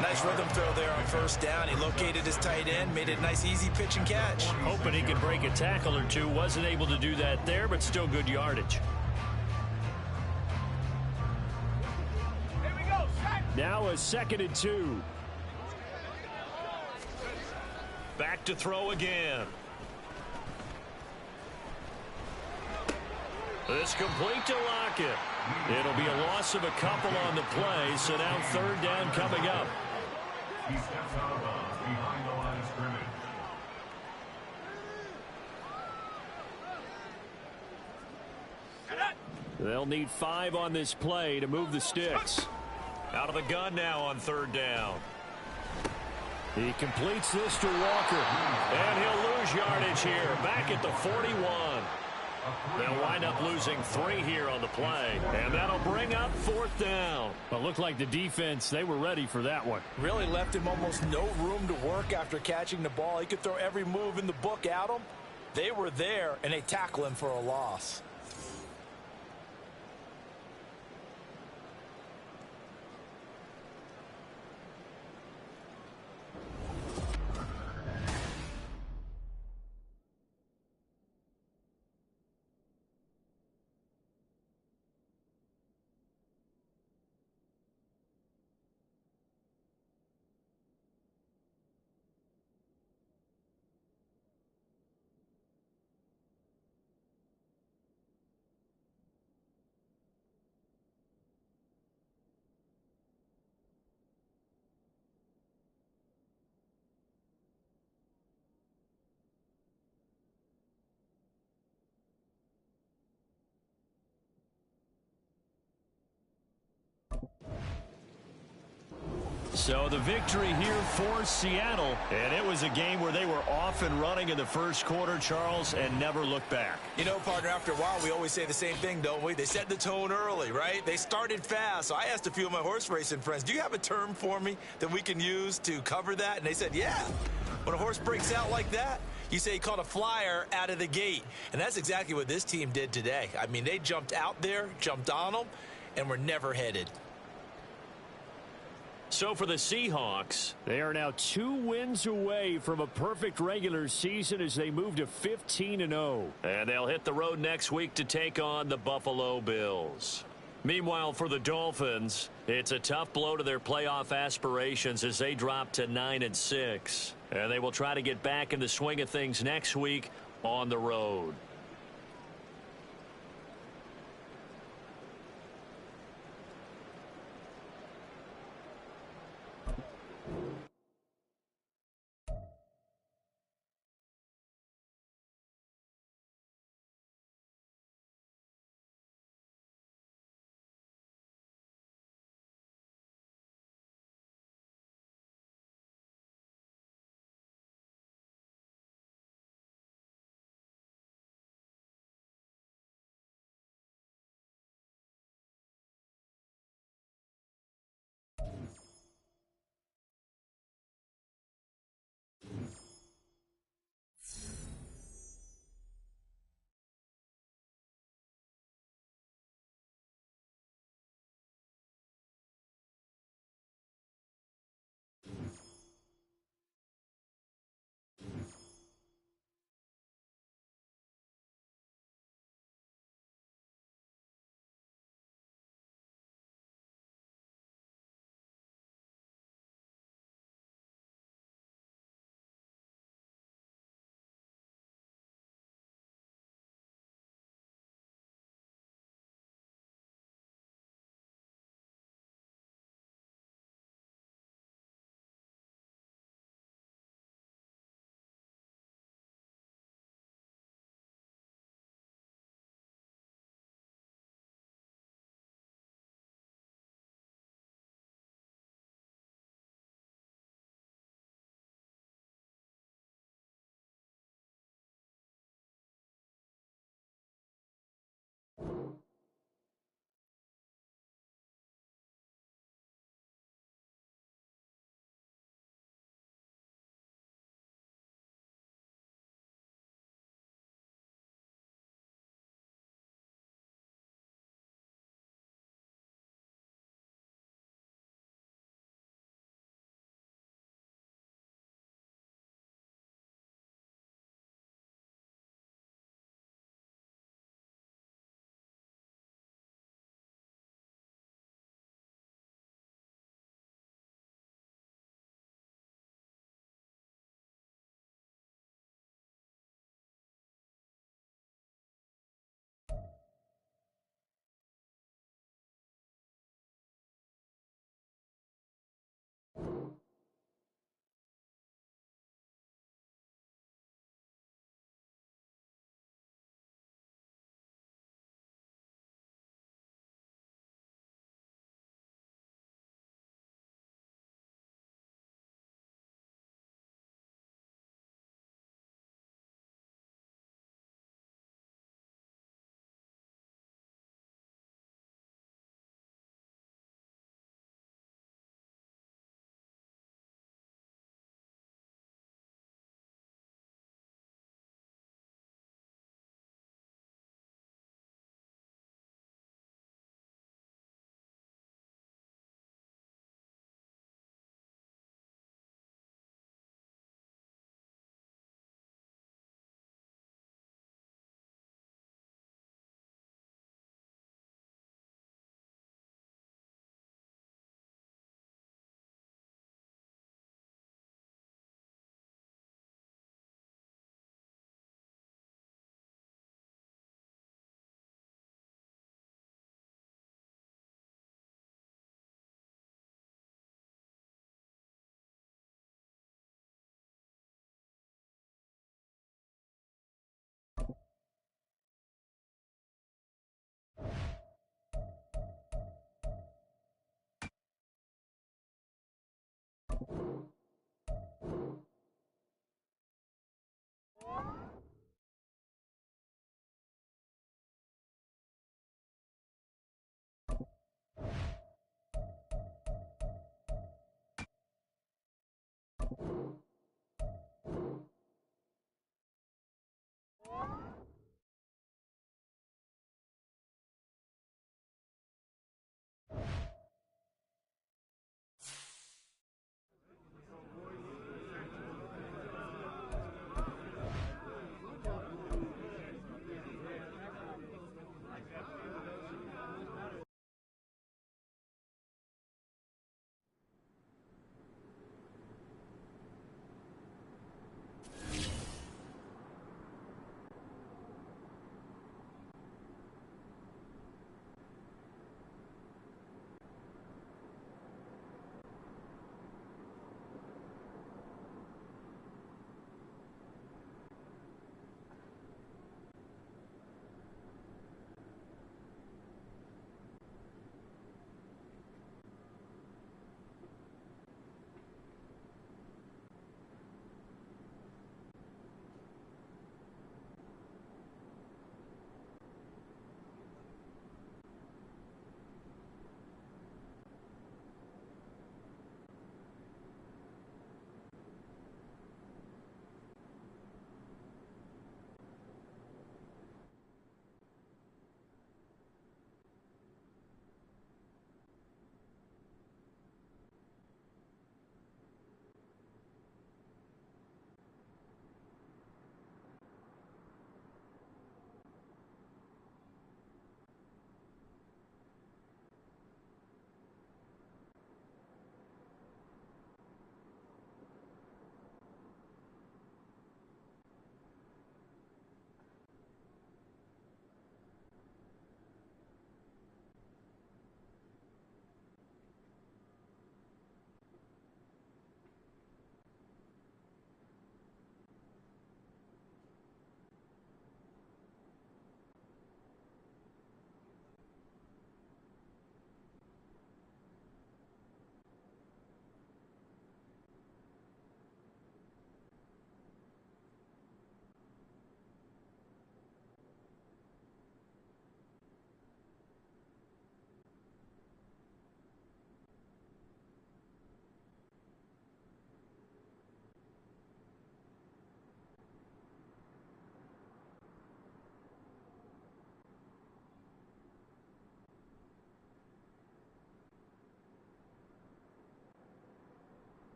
S3: Nice rhythm throw there on 1st down. He located his tight end, made it a nice easy pitch and catch.
S2: Hoping he could break a tackle or two. Wasn't able to do that there, but still good yardage.
S1: Here we go.
S2: Now a 2nd and 2. Back to throw again. This complete to Lockett. It'll be a loss of a couple on the play, so now 3rd down coming up.
S6: He steps out of bounds behind the line of scrimmage.
S2: They'll need 5 on this play to move the sticks. Out of the gun now on 3rd down. He completes this to Walker. And he'll lose yardage here. Back at the 41. They'll wind up losing 3 here on the play. And that'll bring up 4th down.
S4: Well, it looked like the defense, they were ready for that one.
S3: Really left him almost no room to work after catching the ball. He could throw every move in the book at him. They were there, and they tackle him for a loss.
S2: So the victory here for Seattle. And it was a game where they were off and running in the first quarter, Charles, and never looked back.
S3: You know, partner, after a while, we always say the same thing, don't we? They set the tone early, right? They started fast. So I asked a few of my horse racing friends, do you have a term for me that we can use to cover that? And they said, yeah. When a horse breaks out like that, you say he caught a flyer out of the gate. And that's exactly what this team did today. I mean, they jumped out there, jumped on them, and were never headed.
S2: So for the Seahawks,
S4: they are now 2 wins away from a perfect regular season as they move to 15-0.
S2: And they'll hit the road next week to take on the Buffalo Bills. Meanwhile, for the Dolphins, it's a tough blow to their playoff aspirations as they drop to 9-6. And they will try to get back in the swing of things next week on the road.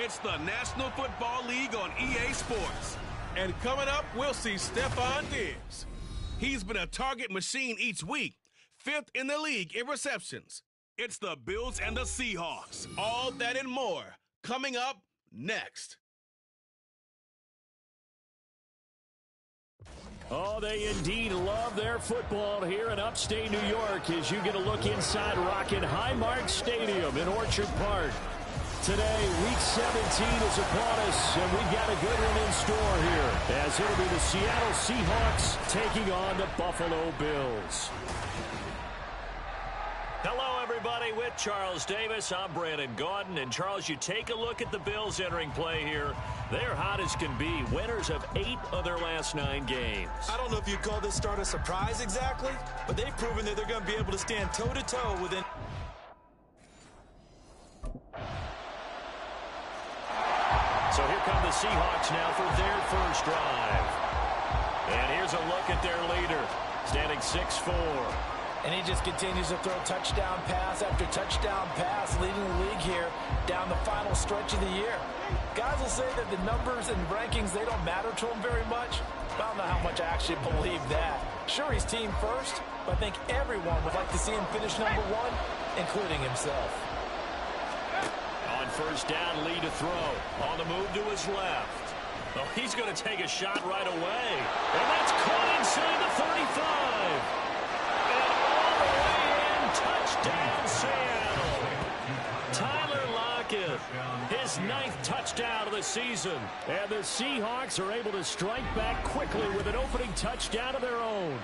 S1: It's the National Football League on EA Sports. And coming up, we'll see Stephon Diggs. He's been a target machine each week, 5th in the league in receptions. It's the Bills and the Seahawks. All that and more coming up next.
S4: Oh, they indeed love their football here in upstate New York as you get a look inside Rocket Highmark Stadium in Orchard Park. Today, Week 17 is upon us, and we've got a good one in store here, as it'll be the Seattle Seahawks taking on the Buffalo Bills. Hello, everybody. With Charles Davis, I'm Brandon Gaudin. And, Charles, you take a look at the Bills entering play here. They're hot as can be. Winners of 8 of their last 9 games.
S3: I don't know if you'd call this start a surprise exactly, but they've proven that they're going to be able to stand toe-to-toe within...
S4: So here come the Seahawks now for their first drive. And here's a look at their leader, standing 6'4".
S3: And he just continues to throw touchdown pass after touchdown pass, leading the league here down the final stretch of the year. Guys will say that the numbers and rankings, they don't matter to him very much. I don't know how much I actually believe that. Sure, he's team first, but I think everyone would like to see him finish #1, including himself.
S4: On first down, Lee to throw. On the move to his left. Oh, he's going to take a shot right away. And that's caught inside the 35. Touchdown, Seattle. Tyler Lockett, his 9th touchdown of the season. And the Seahawks are able to strike back quickly with an opening touchdown of their own.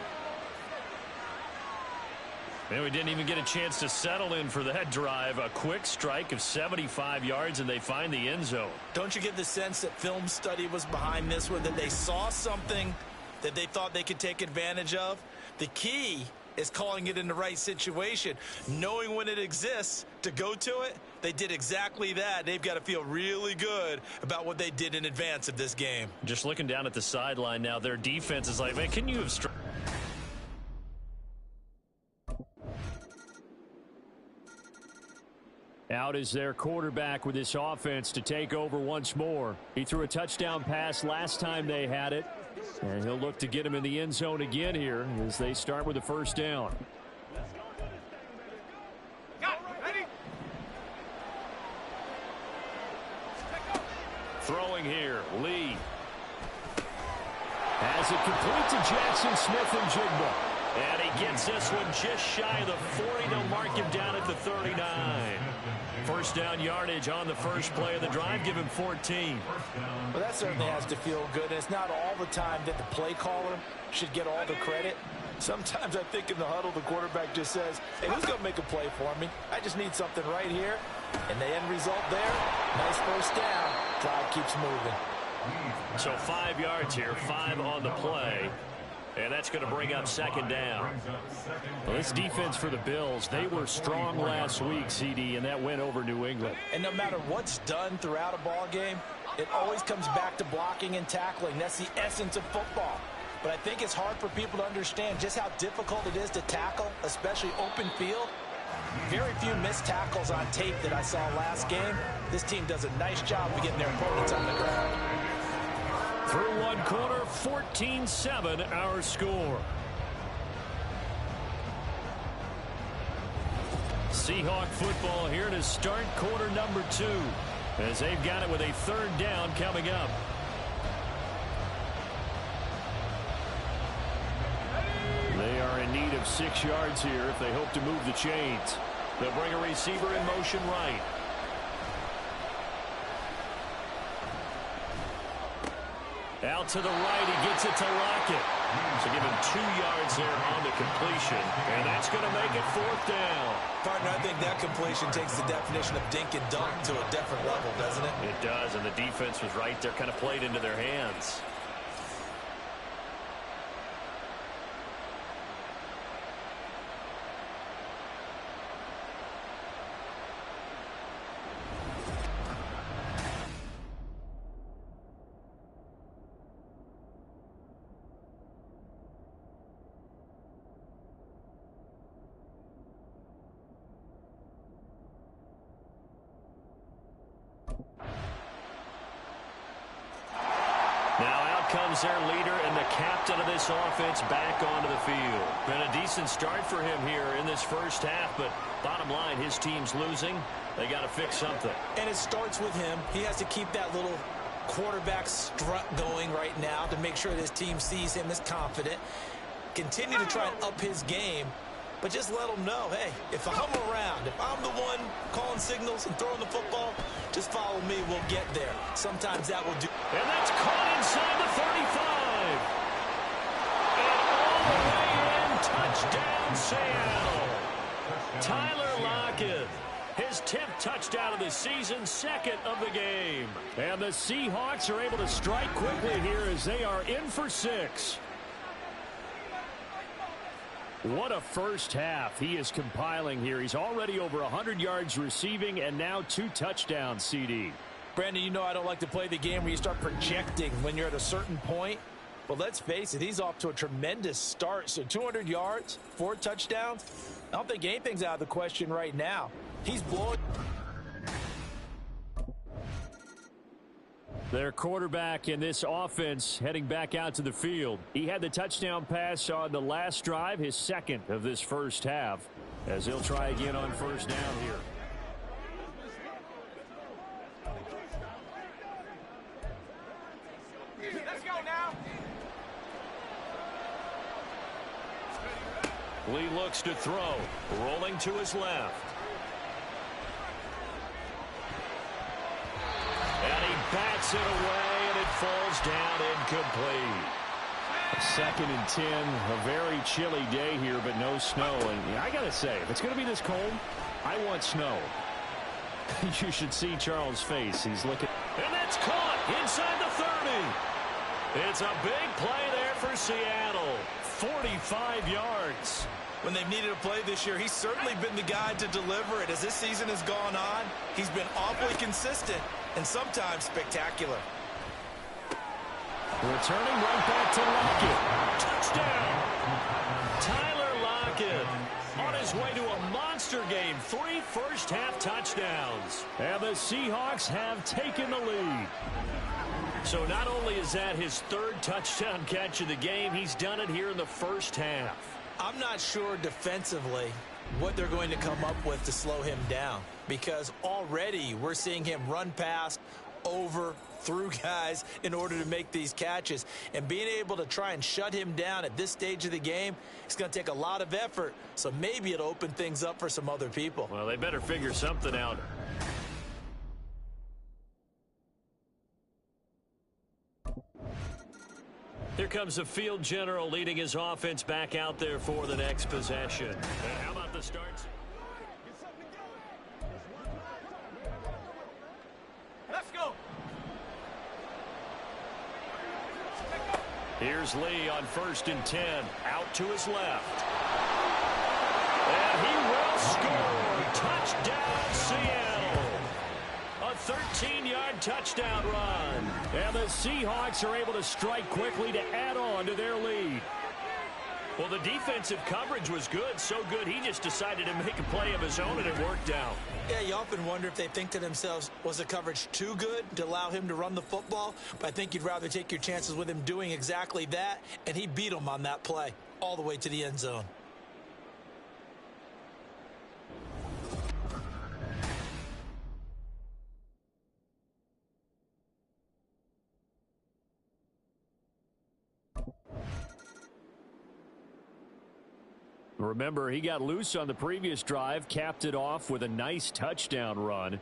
S2: Man, we didn't even get a chance to settle in for that drive. A quick strike of 75 yards, and they find the end zone.
S3: Don't you get the sense that film study was behind this one, that they saw something that they thought they could take advantage of? The key is calling it in the right situation, knowing when it exists to go to it. They did exactly that. They've got to feel really good about what they did in advance of this game.
S2: Just looking down at the sideline now, their defense is like, man, can you have...
S4: Out is their quarterback with this offense to take over once more. He threw a touchdown pass last time they had it. And he'll look to get him in the end zone again here as they start with the first down. Throwing here, Lee. Has it complete to Jackson Smith-Njigba. And he gets this one just shy of the 40. They'll mark him down at the 39. First down yardage on the first play of the drive. Give him 14.
S3: Well, that certainly has to feel good. And it's not all the time that the play caller should get all the credit. Sometimes I think in the huddle, the quarterback just says, hey, who's going to make a play for me? I just need something right here. And the end result there, nice first down. Drive keeps moving.
S4: So 5 yards here, 5 on the play. And that's going to bring up second down. Well, this defense for the Bills, they were strong last week, CD, and that went over New England.
S3: And no matter what's done throughout a ball game, it always comes back to blocking and tackling. That's the essence of football. But I think it's hard for people to understand just how difficult it is to tackle, especially open field. Very few missed tackles on tape that I saw last game. This team does a nice job of getting their opponents on the ground.
S4: Through one quarter, 14-7 our score. Seahawk football here to start quarter number 2 as they've got it with a third down coming up. They are in need of 6 yards here if they hope to move the chains. They'll bring a receiver in motion right. Out to the right, he gets it to Lockett. So give him 2 yards there on the completion, and that's going to make it fourth down.
S3: Partner, I think that completion takes the definition of dink and dunk to a different level, doesn't it?
S2: It does, and the defense was right there, kind of played into their hands. comes their leader and the captain of this offense back onto the field. Been a decent start for him here in this first half, but bottom line, his team's losing. They got to fix something.
S3: And it starts with him. He has to keep that little quarterback strut going right now to make sure that his team sees him as confident. Continue to try and up his game, but just let him know, hey, if I'm around, if I'm the one calling signals and throwing the football, just follow me, we'll get there. Sometimes that will do.
S2: And that's caught inside the 35. And all the way in, touchdown Seattle. Tyler Lockett, his 10th touchdown of the season, second of the game. And the Seahawks are able to strike quickly here as they are in for 6. What a first half he is compiling here. He's already over 100 yards receiving and now 2 touchdowns, CD.
S3: Brandon, you know I don't like to play the game where you start projecting when you're at a certain point. But let's face it, he's off to a tremendous start. So 200 yards, 4 touchdowns. I don't think anything's out of the question right now. He's blowing.
S2: Their quarterback in this offense heading back out to the field. He had the touchdown pass on the last drive, his second of this first half, as he'll try again on first down here.
S1: Let's go now.
S2: Lee looks to throw, rolling to his left. And he bats it away, and it falls down incomplete. 2nd and 10, a very chilly day here, but no snow. And I got to say, if it's going to be this cold, I want snow. You should see Charles' face. He's looking. And that's caught inside the 30. It's a big play there for Seattle. 45 yards.
S3: When they've needed a play this year, he's certainly been the guy to deliver it. As this season has gone on, he's been awfully consistent and sometimes spectacular.
S2: Returning right back to Lockett. Touchdown! Tyler Lockett on his way to a monster game. 3 first-half touchdowns. And the Seahawks have taken the lead. So not only is that his 3rd touchdown catch of the game, he's done it here in the first half.
S3: I'm not sure defensively what they're going to come up with to slow him down, because already we're seeing him run past, over, through guys in order to make these catches. And being able to try and shut him down at this stage of the game, it's going to take a lot of effort. So maybe it'll open things up for some other people.
S2: Well, they better figure something out. Here comes the field general leading his offense back out there for the next possession. And how about the starts?
S1: Let's go.
S2: Here's Lee on 1st and 10. Out to his left. And he will score. Touchdown, Seattle. A 13-yard touchdown run. And the Seahawks are able to strike quickly to add on to their lead. Well, the defensive coverage was good, so good he just decided to make a play of his own, and it worked out.
S3: Yeah, you often wonder if they think to themselves, was the coverage too good to allow him to run the football? But I think you'd rather take your chances with him doing exactly that, and he beat him on that play all the way to the end zone.
S2: Remember, he got loose on the previous drive, capped it off with a nice touchdown run.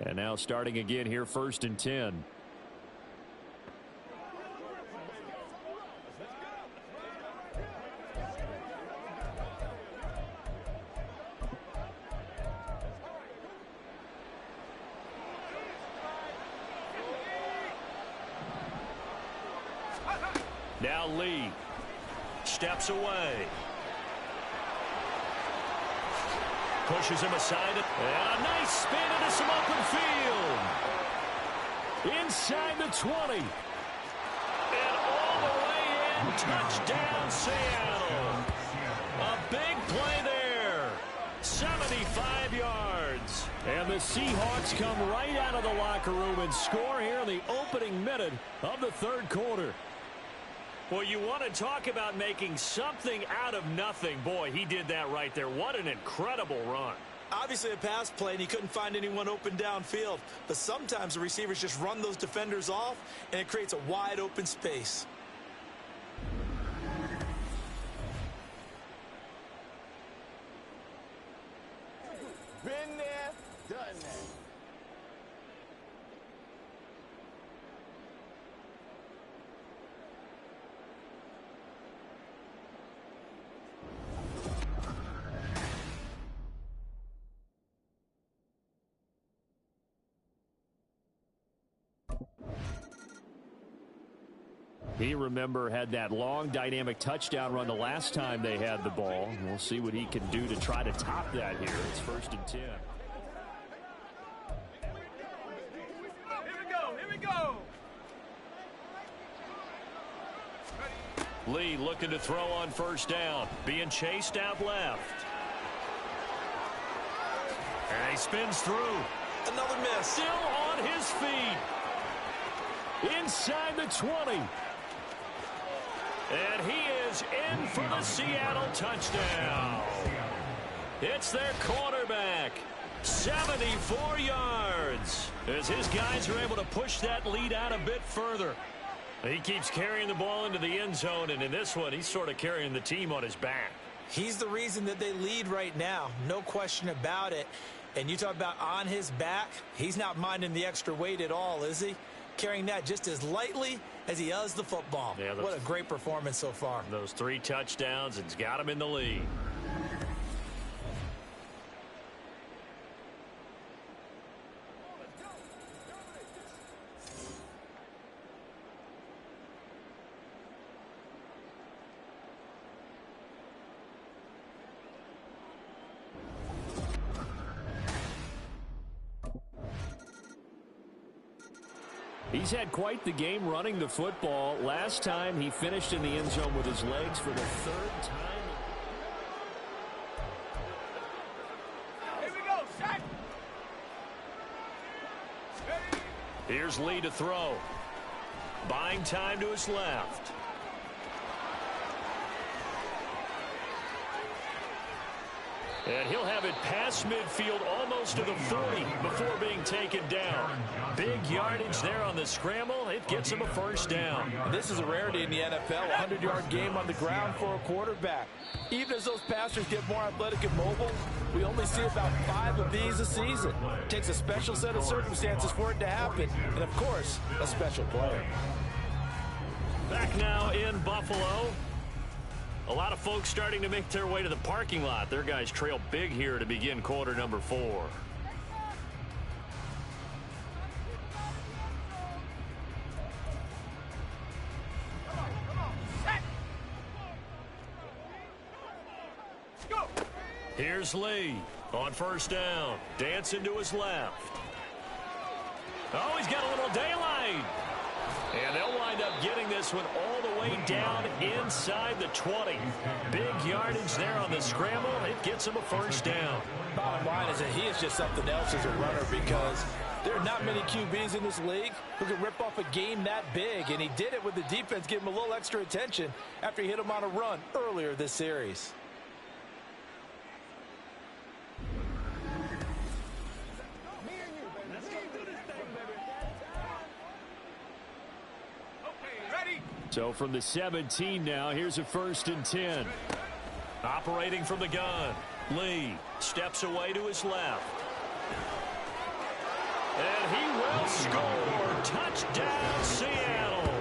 S2: And now starting again here, 1st and 10. Now Lee steps away. Pushes him aside. And a nice spin into some open field. Inside the 20. And all the way in. Touchdown, Seattle. A big play there. 75 yards. And the Seahawks come right out of the locker room and score here in the opening minute of the 3rd quarter. Well, you want to talk about making something out of nothing. Boy, he did that right there. What an incredible run.
S3: Obviously a pass play, and he couldn't find anyone open downfield. But sometimes the receivers just run those defenders off, and it creates a wide open space.
S8: Been there, done that.
S4: He, remember, had that long dynamic touchdown run the last time they had the ball. We'll see what he can do to try to top that here. It's 1st and 10.
S1: Here we go.
S2: Lee looking to throw on 1st down. Being chased out left. And he spins through.
S3: Another miss.
S2: Still on his feet. Inside the 20. And he is in for the Seattle touchdown. It's their quarterback. 74 yards. As his guys are able to push that lead out a bit further. He keeps carrying the ball into the end zone, and in this one, he's sort of carrying the team on his back.
S3: He's the reason that they lead right now. No question about it. And you talk about on his back, he's not minding the extra weight at all, is he? Carrying that just as lightly as he does the football. Yeah, what a great performance so far.
S2: Those 3 touchdowns, it's got him in the lead.
S4: He's had quite the game running the football. Last time he finished in the end zone with his legs for the 3rd time.
S1: Here we go, set.
S2: Here's Lee to throw. Buying time to his left. And he'll have it past midfield almost to the 40 before being taken down. Big yardage there on the scramble. It gets him a 1st down.
S3: This is a rarity in the NFL, a 100-yard game on the ground for a quarterback. Even as those passers get more athletic and mobile, we only see about 5 of these a season. It takes a special set of circumstances for it to happen, and of course, a special player.
S2: Back now in Buffalo. A lot of folks starting to make their way to the parking lot. Their guys trail big here to begin quarter number 4. Here's Lee on 1st down. Dancing to his left. Oh, he's got a little daylight. And they'll wind up getting this one all the way down inside the 20. Big yardage there on the scramble. It gets him a 1st down.
S3: Bottom line is that he is just something else as a runner, because there are not many QBs in this league who can rip off a game that big. And he did it with the defense giving him a little extra attention after he hit him on a run earlier this series.
S4: So from the 17 now, here's a 1st and 10.
S2: Operating from the gun. Lee steps away to his left. And he will score. Touchdown, Seattle.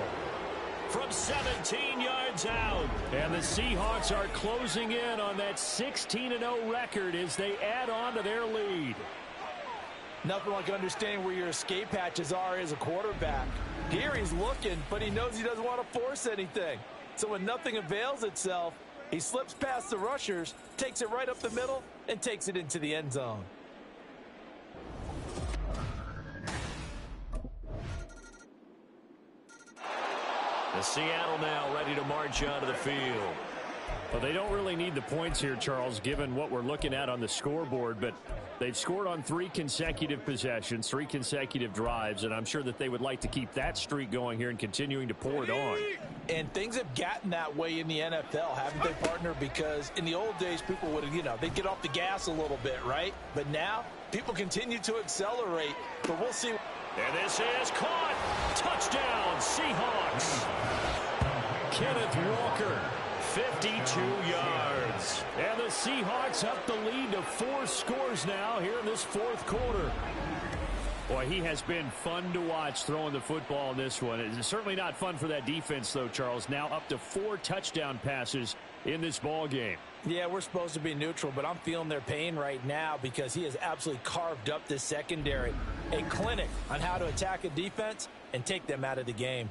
S2: From 17 yards out.
S4: And the Seahawks are closing in on that 16-0 record as they add on to their lead.
S3: Nothing like understanding where your escape hatches are as a quarterback. Here he's looking, but he knows he doesn't want to force anything. So when nothing avails itself, he slips past the rushers, takes it right up the middle, and takes it into the end zone.
S2: The Seattle now ready to march onto the field.
S4: Well, they don't really need the points here, Charles, given what we're looking at on the scoreboard, but they've scored on 3 consecutive possessions, 3 consecutive drives, and I'm sure that they would like to keep that streak going here and continuing to pour it on.
S3: And things have gotten that way in the NFL, haven't they, partner? Because in the old days, people would, they'd get off the gas a little bit, right? But now, people continue to accelerate, but we'll see.
S4: And this is caught. Touchdown, Seahawks. Kenneth Walker. 52 yards. And the Seahawks up the lead to 4 scores now here in this 4th quarter. Boy, he has been fun to watch throwing the football in this one. It's certainly not fun for that defense, though, Charles. Now up to 4 touchdown passes in this ball game.
S3: Yeah, we're supposed to be neutral, but I'm feeling their pain right now because he has absolutely carved up this secondary. A clinic on how to attack a defense and take them out of the game.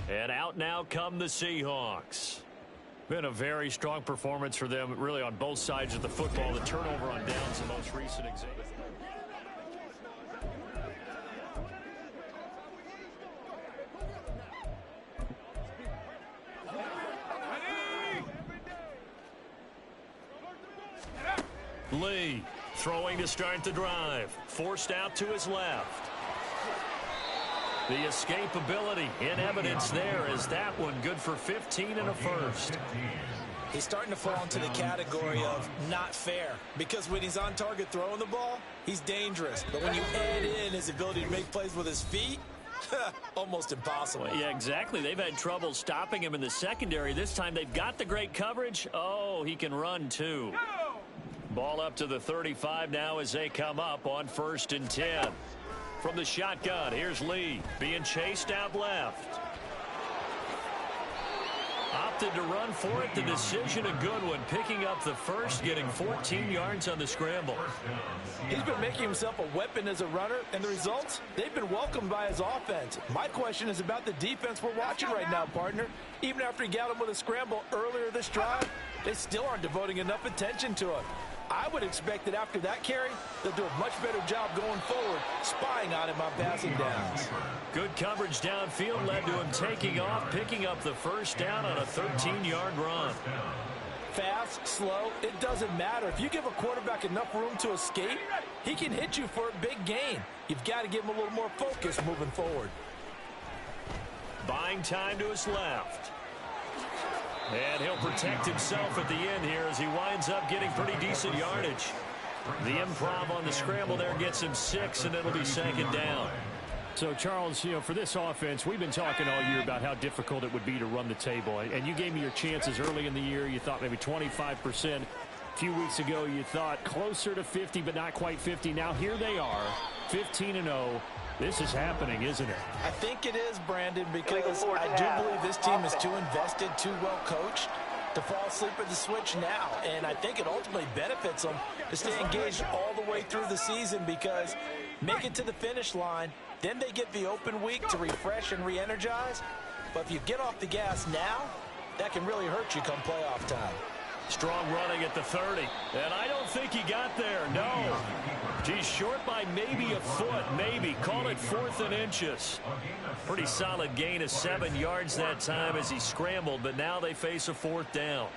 S4: And out now come the Seahawks. Been a very strong performance for them, really, on both sides of the football. The turnover on downs, the most recent example. Lee throwing to start the drive. Forced out to his left. The escapability in evidence there is that one good for 15 and a first.
S3: He's starting to fall into the category of not fair because when he's on target throwing the ball, he's dangerous. But when you add in his ability to make plays with his feet, almost impossible.
S4: Well, yeah, exactly. They've had trouble stopping him in the secondary. This time they've got the great coverage. Oh, he can run too. Ball up to the 35 now as they come up on 1st and 10. From the shotgun, here's Lee being chased out left. Opted to run for it. The decision a good one. Picking up the first, getting 14 yards on the scramble.
S3: He's been making himself a weapon as a runner, and the results, they've been welcomed by his offense. My question is about the defense we're watching right now, partner. Even after he got him with a scramble earlier this drive, they still aren't devoting enough attention to him. I would expect that after that carry, they'll do a much better job going forward, spying on him on passing downs.
S4: Good coverage downfield led to him taking off, picking up the first down on a 13-yard run.
S3: Fast, slow, it doesn't matter. If you give a quarterback enough room to escape, he can hit you for a big gain. You've got to give him a little more focus moving forward.
S4: Buying time to his left. And he'll protect himself at the end here as he winds up getting pretty decent yardage. The improv on the scramble there gets him 6, and it'll be 2nd down. So, Charles, for this offense, we've been talking all year about how difficult it would be to run the table. And you gave me your chances early in the year. You thought maybe 25%. A few weeks ago, you thought closer to 50, but not quite 50. Now, here they are, 15-0. This is happening, isn't it?
S3: I think it is, Brandon, because I do believe this team is too invested, too well coached to fall asleep at the switch now. And I think it ultimately benefits them to stay engaged all the way through the season because make it to the finish line, then they get the open week to refresh and re-energize. But if you get off the gas now, that can really hurt you come playoff time.
S4: Strong running at the 30. And I don't think he got there, no. He's short by maybe a foot, maybe. Call it 4th and inches. Pretty solid gain of 7 yards that time as he scrambled, but now they face a 4th down.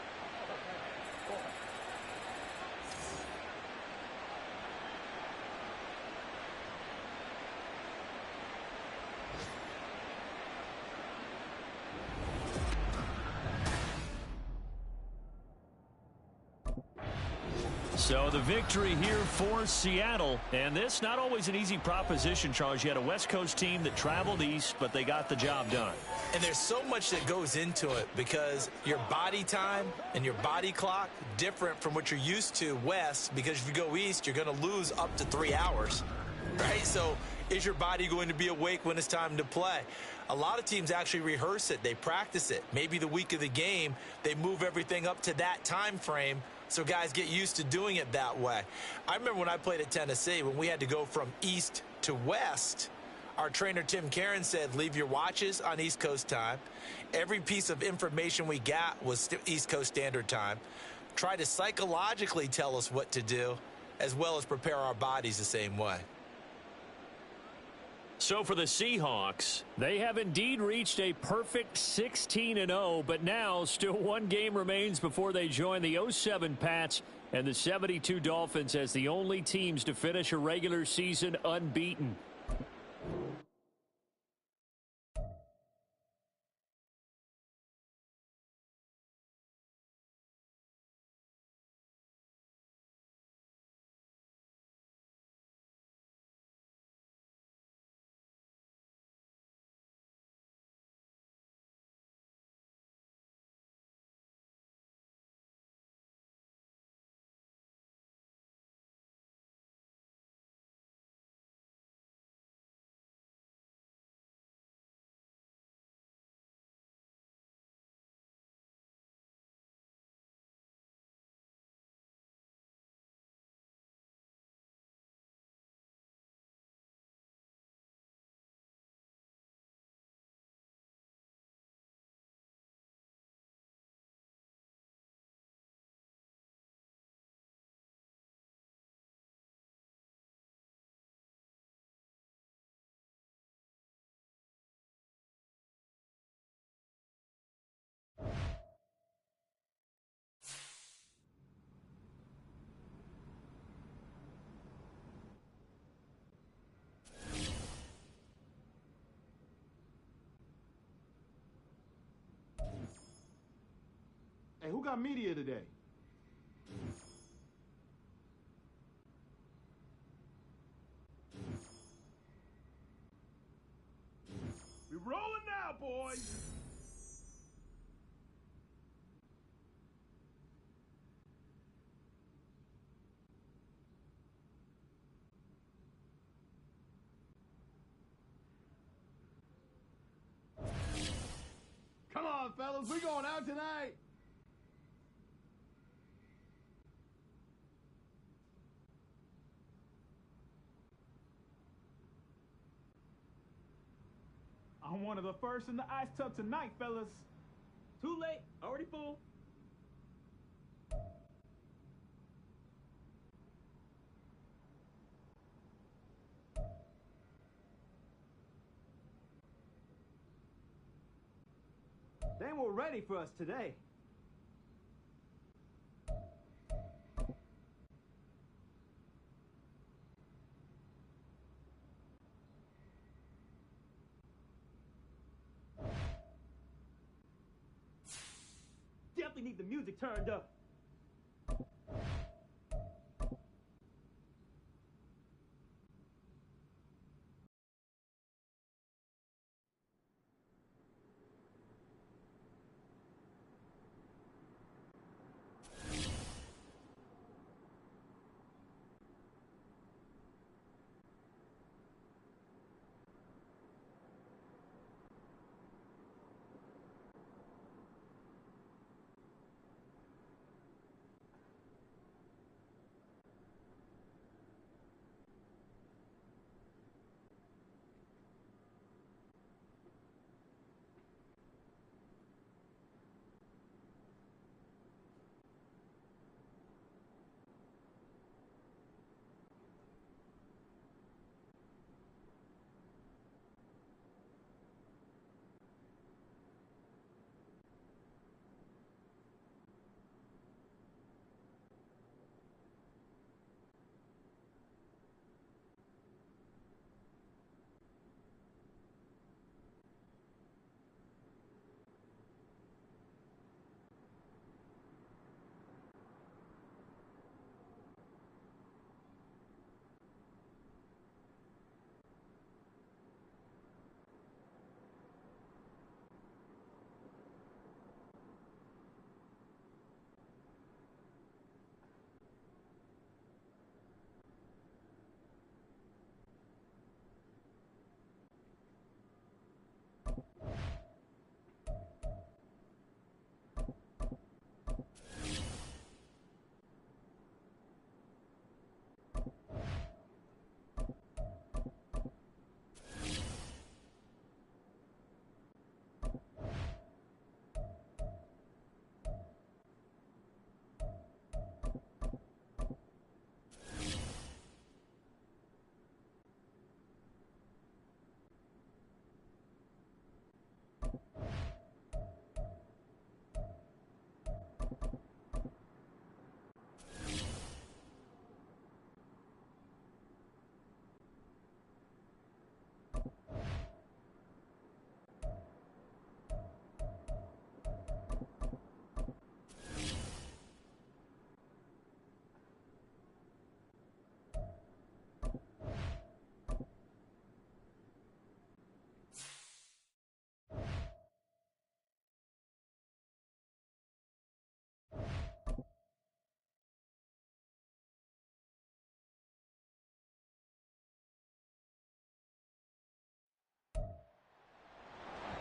S4: So the victory here for Seattle, and this not always an easy proposition, Charles. You had a West Coast team that traveled east, but they got the job done.
S3: And there's so much that goes into it because your body time and your body clock different from what you're used to west, because if you go east, you're going to lose up to 3 hours, right? So is your body going to be awake when it's time to play? A lot of teams actually rehearse it. They practice it. Maybe the week of the game, they move everything up to that time frame so guys get used to doing it that way. I remember when I played at Tennessee, when we had to go from east to west, our trainer Tim Karen said, leave your watches on East Coast time. Every piece of information we got was East Coast Standard Time. Try to psychologically tell us what to do, as well as prepare our bodies the same way.
S2: So for the Seahawks,
S4: they have indeed reached a perfect 16-0, but now still one game remains before they join the 07 Pats and the 72 Dolphins as the only teams to finish a regular season unbeaten.
S7: Hey, who got media today? We rolling now, boys! Come on, fellas, we going out tonight! I'm one of the first in the ice tub tonight, fellas. Too late, already full. They were ready for us today. Definitely need the music turned up.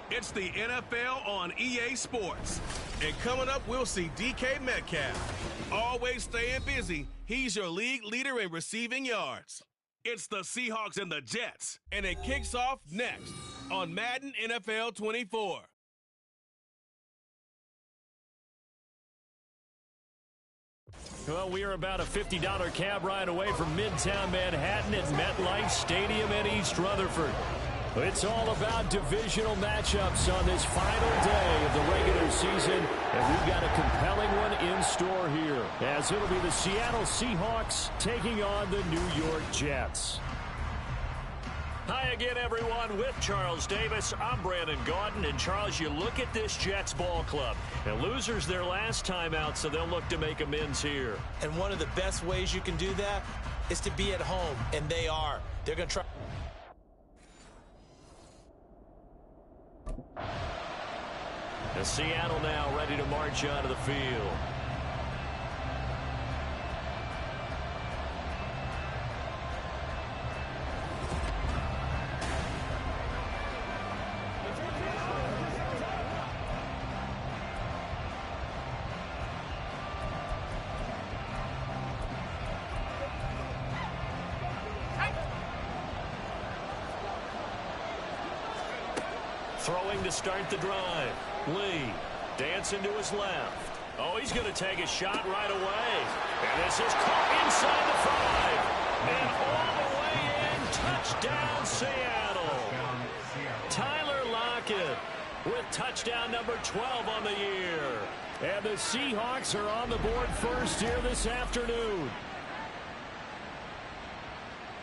S1: It's the NFL on EA Sports. And coming up, we'll see DK Metcalf. Always staying busy, he's your league leader in receiving yards. It's the Seahawks and the Jets, and it kicks off next on Madden NFL 24.
S2: Well, we are about a $50 cab ride away from Midtown Manhattan at MetLife Stadium in East Rutherford. It's all about divisional matchups on this final day of the regular season, and we've got a compelling one in store here, as it'll be the Seattle Seahawks taking on the New York Jets. Hi again, everyone. With Charles Davis, I'm Brandon Gaudin. And, Charles, you look at this Jets ball club. And losers their last time out, so they'll look to make amends here.
S3: And one of the best ways you can do that is to be at home, and they are. They're going to try.
S2: The Seattle now ready to march onto the field. Throwing to start the drive. Lee dancing to his left. Oh, he's going to take a shot right away. And this is caught inside the 5. And all the way in. Touchdown, Seattle. Tyler Lockett with touchdown number 12 on the year. And the Seahawks are on the board first here this afternoon.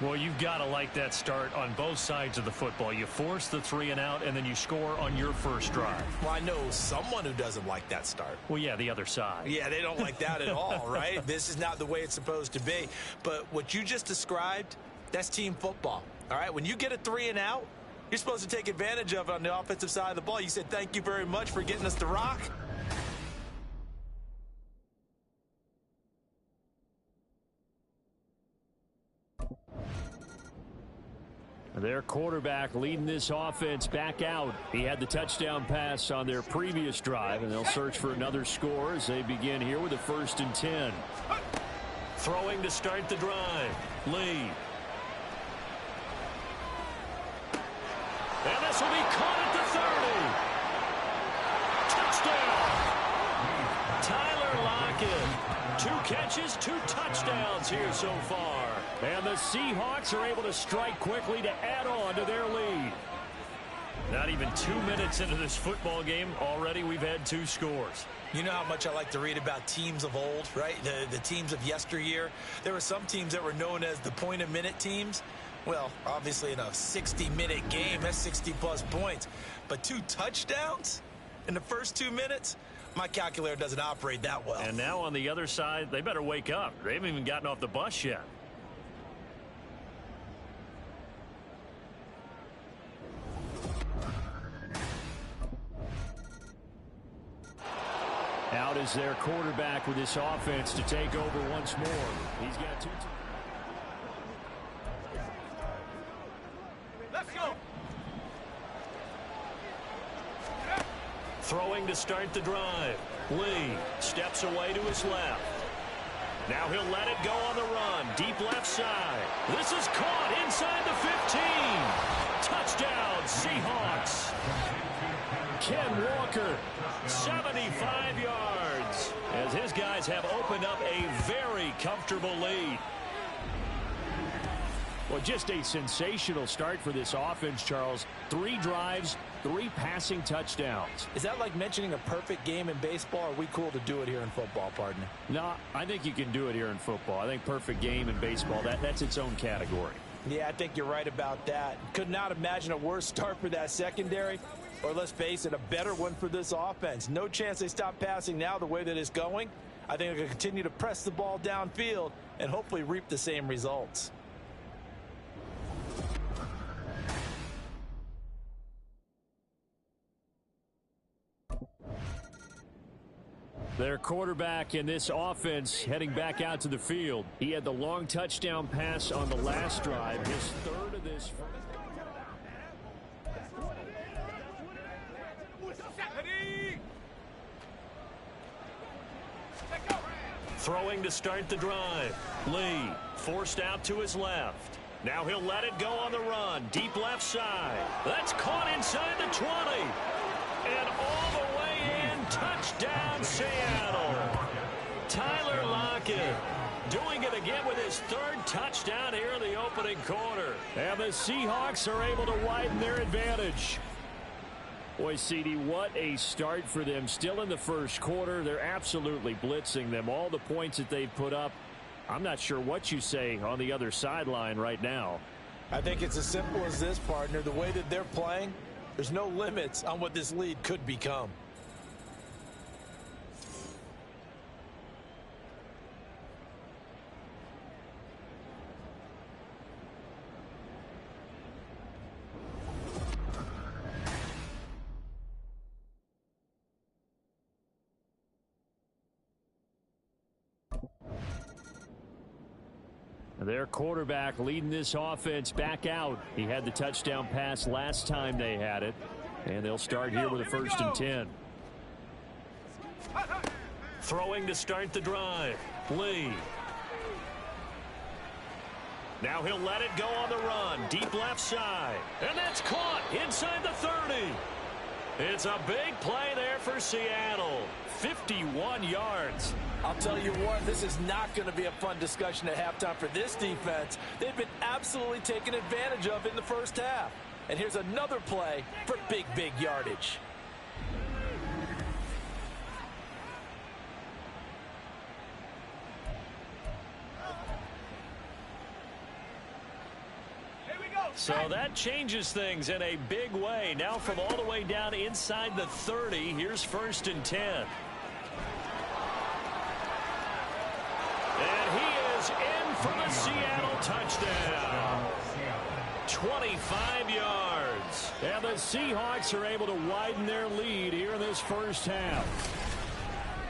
S2: Well, you've got to like that start on both sides of the football. You force the 3 and out, and then you score on your first drive.
S3: Well, I know someone who doesn't like that start.
S2: Well, yeah, the other side.
S3: Yeah, they don't like that at all, right? This is not the way it's supposed to be. But what you just described, that's team football, all right? When you get a 3 and out, you're supposed to take advantage of it on the offensive side of the ball. You said, thank you very much for getting us to rock.
S2: Their quarterback leading this offense back out. He had the touchdown pass on their previous drive, and they'll search for another score as they begin here with a 1st and 10. Throwing to start the drive. Lee. And this will be caught at the 30. Touchdown. Tyler Lockett. 2 catches, 2 touchdowns here so far. And the Seahawks are able to strike quickly to add on to their lead. Not even 2 minutes into this football game, already we've had 2 scores.
S3: You know how much I like to read about teams of old, right? The teams of yesteryear. There were some teams that were known as the point-a-minute teams. Well, obviously in a 60-minute game, that's 60-plus points. But 2 touchdowns in the first 2 minutes? My calculator doesn't operate that well.
S2: And now on the other side, they better wake up. They haven't even gotten off the bus yet. Out is their quarterback with this offense to take over once more. He's got 2.
S1: Let's go.
S2: Throwing to start the drive. Lee steps away to his left. Now he'll let it go on the run. Deep left side. This is caught inside the 15. Touchdown, Seahawks. Ken Walker, 75 yards, as his guys have opened up a very comfortable lead. Well, just a sensational start for this offense, Charles. 3 drives, 3 passing touchdowns.
S3: Is that like mentioning a perfect game in baseball? Or are we cool to do it here in football, partner?
S2: No, I think you can do it here in football. I think perfect game in baseball, that's its own category.
S3: Yeah, I think you're right about that. Could not imagine a worse start for that secondary. Or let's face it, a better one for this offense. No chance they stop passing now the way that it's going. I think they're going to continue to press the ball downfield and hopefully reap the same results.
S4: Their quarterback in this offense heading back out to the field. He had the long touchdown pass on the last drive, his third of this. Throwing to start the drive. Lee forced out to his left. Now he'll let it go on the run. Deep left side. That's caught inside the 20. And all the way in. Touchdown, Seattle. Tyler Lockett doing it again with his third touchdown here in the opening quarter. And the Seahawks are able to widen their advantage. Boy, CD, what a start for them. Still in the first quarter. They're absolutely blitzing them. All the points that they've put up, I'm not sure what you say on the other sideline right now.
S3: I think it's as simple as this, partner. The way that they're playing, there's no limits on what this lead could become.
S4: Their quarterback leading this offense back out. He had the touchdown pass last time they had it. And they'll start here with a 1st and 10. Throwing to start the drive. Lee. Now he'll let it go on the run. Deep left side. And that's caught inside the 30. It's a big play there for Seattle. 51 yards.
S3: I'll tell you what, this is not going to be a fun discussion at halftime for this defense. They've been absolutely taken advantage of in the first half. And here's another play for big, big yardage.
S4: So that changes things in a big way. Now from all the way down inside the 30, here's 1st and 10. And he is in for the Seattle touchdown. 25 yards. And the Seahawks are able to widen their lead here in this first half.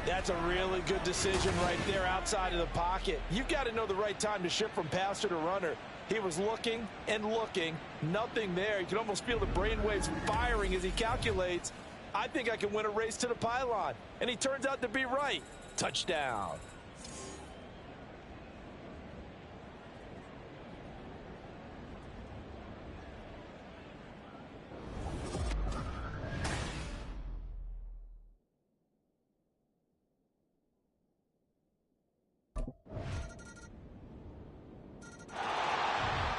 S3: That's a really good decision right there outside of the pocket. You've got to know the right time to shift from passer to runner. He was looking and looking. Nothing there. You can almost feel the brainwaves firing as he calculates, I think I can win a race to the pylon. And he turns out to be right. Touchdown.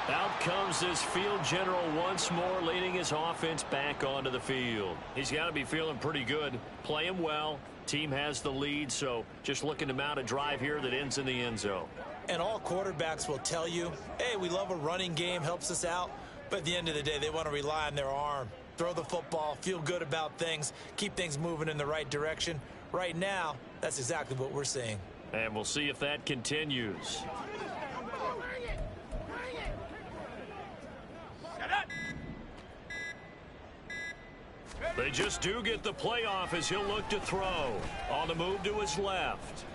S4: Out comes this field general once more, leading his offense back onto the field. He's got to be feeling pretty good, playing well. Team has the lead, so just looking to mount a drive here that ends in the end zone.
S3: And all quarterbacks will tell you, hey, we love a running game, helps us out. But at the end of the day, they want to rely on their arm. Throw the football, feel good about things, keep things moving in the right direction. Right now, that's exactly what we're seeing.
S4: And we'll see if that continues. They just do get the playoff as he'll look to throw. On the move to his left.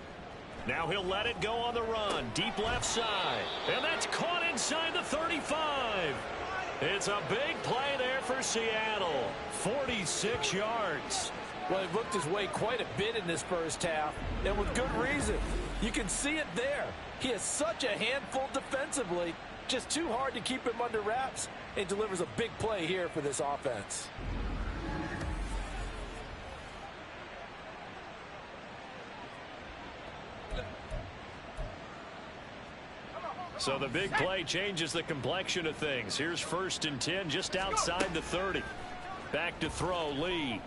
S4: Now he'll let it go on the run. Deep left side. And that's caught inside the 35. It's a big play there for Seattle. 46 yards.
S3: Well, he looked his way quite a bit in this first half, and with good reason. You can see it there. He has such a handful defensively. Just too hard to keep him under wraps, and delivers a big play here for this offense.
S4: So the big play changes the complexion of things. Here's 1st and 10 just outside the 30. Back to throw, Lee.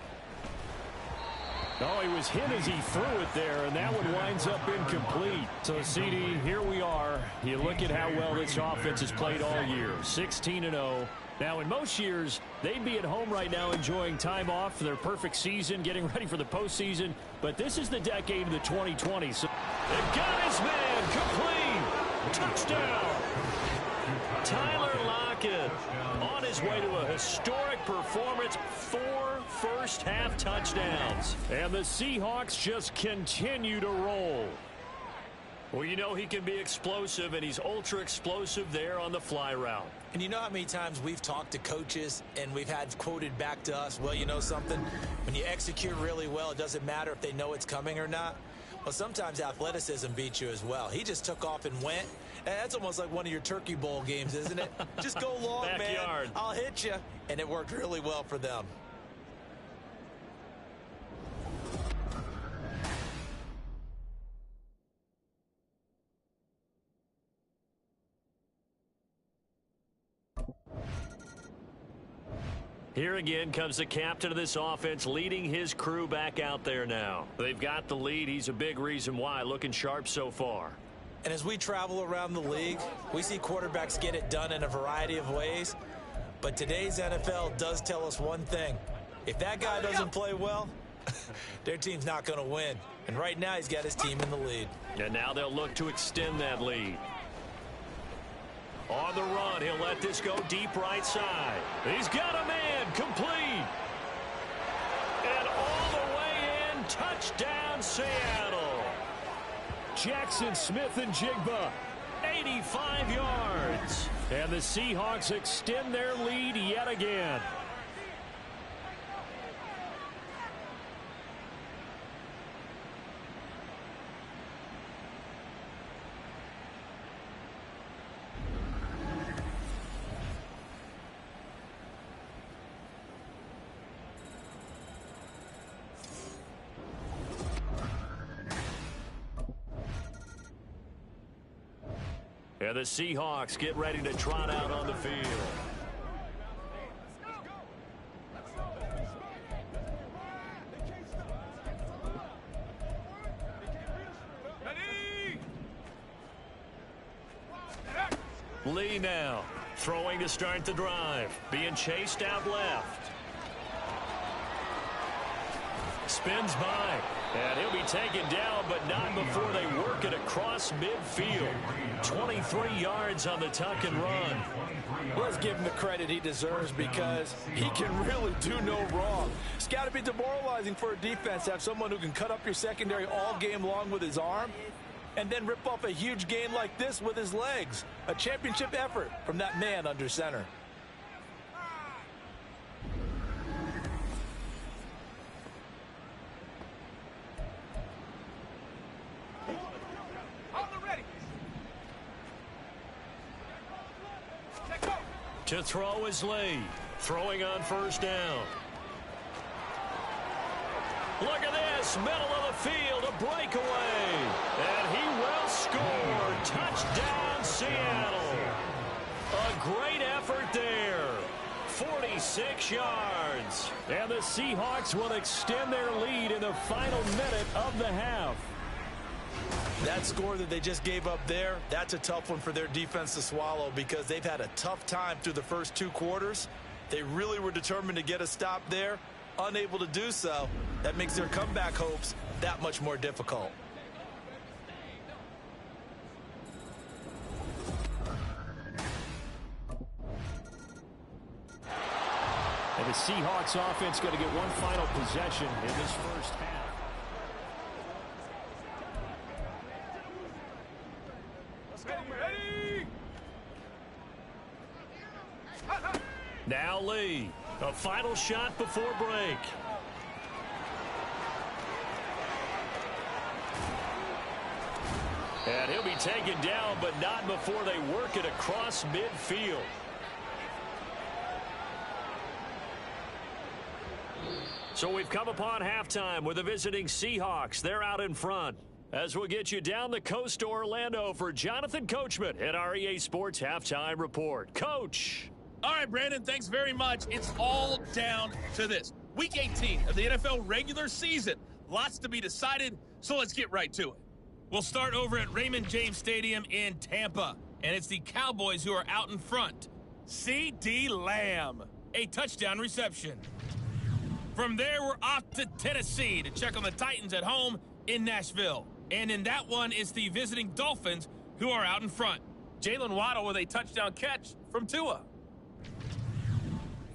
S4: Oh, he was hit as he threw it there, and that one winds up incomplete. So, CD, here we are. You look at how well this offense has played all year. 16-0. Now, in most years, they'd be at home right now enjoying time off for their perfect season, getting ready for the postseason. But this is the decade of the 2020s. So they got his man complete. Touchdown. Tyler Lockett
S2: second. On his way to a historic performance, 4 first-half touchdowns.
S4: And the Seahawks just continue to roll.
S2: Well, you know he can be explosive, and he's ultra-explosive there on the fly route.
S3: And you know how many times we've talked to coaches and we've had quoted back to us, well, you know something? When you execute really well, it doesn't matter if they know it's coming or not. Well, sometimes athleticism beats you as well. He just took off and went. And that's almost like one of your Turkey Bowl games, isn't it? Just go long,
S2: Backyard.
S3: man. I'll hit you. And it worked really well for them.
S2: Here again comes the captain of this offense, leading his crew back out there now. They've got the lead. He's a big reason why, looking sharp so far.
S3: And as we travel around the league, we see quarterbacks get it done in a variety of ways. But today's NFL does tell us one thing. If that guy doesn't play well, their team's not going to win. And right now, he's got his team in the lead.
S2: And now they'll look to extend that lead. On the run, he'll let this go deep right side. He's got a man, complete. And all the way in, touchdown Seattle.
S4: Jackson Smith and Jigba,
S2: 85 yards.
S4: and the Seahawks extend their lead yet again.
S2: And the Seahawks get ready to trot out on the field. Lee now throwing to start the drive. Being chased out left. Spins by. And he'll be taken down, but not before they work it across midfield. 23 yards on the tuck and run.
S3: Let's give him the credit he deserves because he can really do no wrong. It's got to be demoralizing for a defense to have someone who can cut up your secondary all game long with his arm and then rip off a huge gain like this with his legs. A championship effort from that man under center.
S2: To throw is Lee. Throwing on first down. Look at this. Middle of the field. A breakaway. And he will score. Touchdown, Seattle. A great effort there. 46 yards.
S4: And the Seahawks will extend their lead in the final minute of the half.
S3: That score that they just gave up there, that's a tough one for their defense to swallow because they've had a tough time through the first two quarters. They really were determined to get a stop there, unable to do so. That makes their comeback hopes that much more difficult.
S4: And the Seahawks offense going to get one final possession in this first half.
S2: Now Lee, a final shot before break. And he'll be taken down, but not before they work it across midfield. So we've come upon halftime with the visiting Seahawks. They're out in front. As we'll get you down the coast to Orlando for Jonathan Coachman at our EA Sports Halftime Report. Coach.
S5: All right, Brandon, thanks very much. It's all down to this. Week 18 of the NFL regular season. Lots to be decided, so let's get right to it. We'll start over at Raymond James Stadium in Tampa, and it's the Cowboys who are out in front. C.D. Lamb, a touchdown reception. From there, we're off to Tennessee to check on the Titans at home in Nashville. And in that one, it's the visiting Dolphins who are out in front. Jalen Waddle with a touchdown catch from Tua.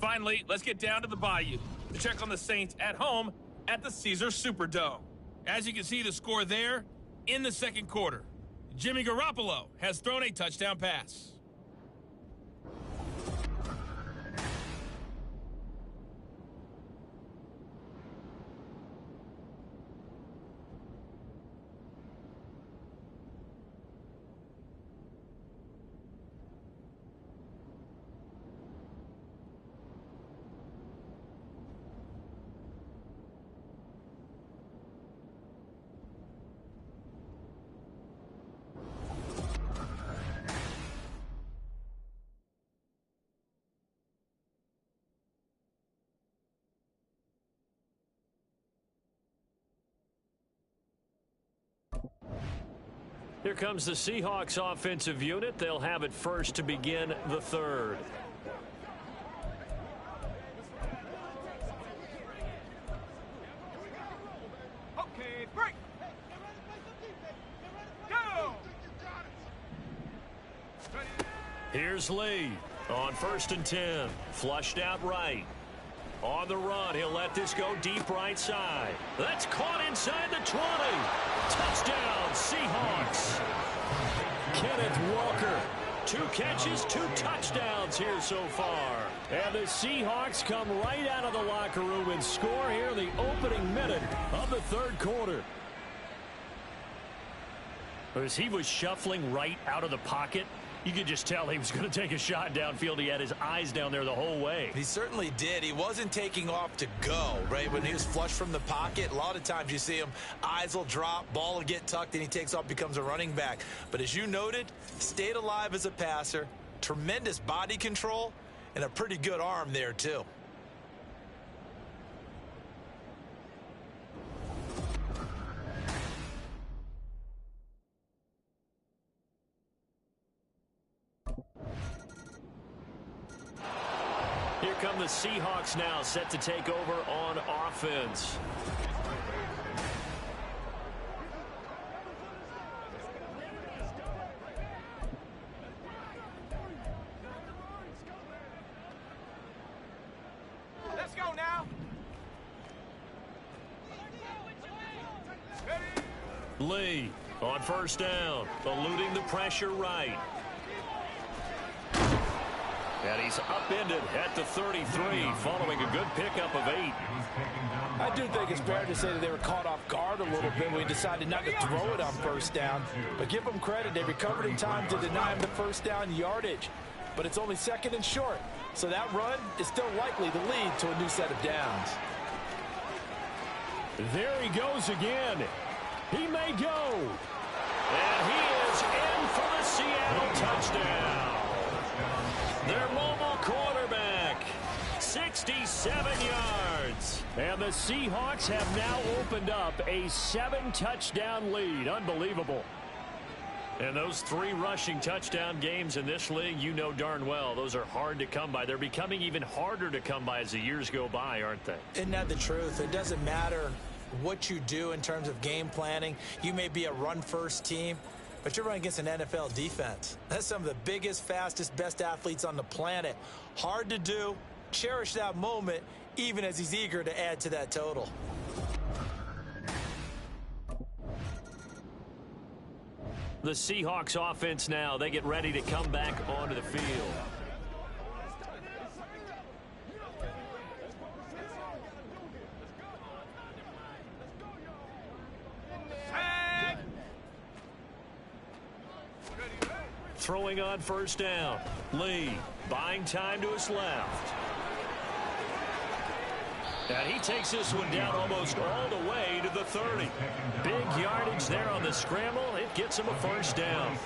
S5: Finally, let's get down to the Bayou to check on the Saints at home at the Caesars Superdome. As you can see the score there in the second quarter. Jimmy Garoppolo has thrown a touchdown pass.
S2: Here comes the Seahawks offensive unit. They'll have it first to begin the third.
S7: Okay, break. Go.
S2: Here's Lee on 1st and 10. Flushed out right. On the run, he'll let this go deep right side. That's caught inside the 20. Touchdown, Seahawks. Kenneth Walker. 2 catches, 2 touchdowns here so far. And the Seahawks come right out of the locker room and score here in the opening minute of the third quarter. As he was shuffling right out of the pocket, you could just tell he was going to take a shot downfield. He had his eyes down there the whole way.
S3: He certainly did. He wasn't taking off to go, right? When he was flushed from the pocket, a lot of times you see him, eyes will drop, ball will get tucked, and he takes off, becomes a running back. But as you noted, stayed alive as a passer, tremendous body control, and a pretty good arm there, too.
S2: Here come the Seahawks now, set to take over on offense.
S7: Let's go now.
S2: Lee on 1st down, eluding the pressure right. And he's upended at the 33, following a good pickup of 8.
S3: I do think it's fair to say that they were caught off guard a little bit when he decided not to throw it on 1st down. But give them credit, they recovered in time to deny him the 1st down yardage. But it's only 2nd and short, so that run is still likely to lead to a new set of downs.
S4: There he goes again. He may go.
S2: And he is in for the Seattle touchdown. Their mobile quarterback, 67 yards.
S4: And the Seahawks have now opened up a 7-touchdown lead. Unbelievable.
S2: And those 3 rushing touchdown games in this league, you know darn well, those are hard to come by. They're becoming even harder to come by as the years go by, aren't they?
S3: Isn't that the truth? It doesn't matter what you do in terms of game planning. You may be a run-first team, but you're running against an NFL defense. That's some of the biggest, fastest, best athletes on the planet. Hard to do. Cherish that moment, even as he's eager to add to that total.
S2: The Seahawks offense now, they get ready to come back onto the field. Throwing on 1st down. Lee buying time to his left. And he takes this one down almost all the way to the 30. Big yardage there on the scramble. It gets him a 1st down.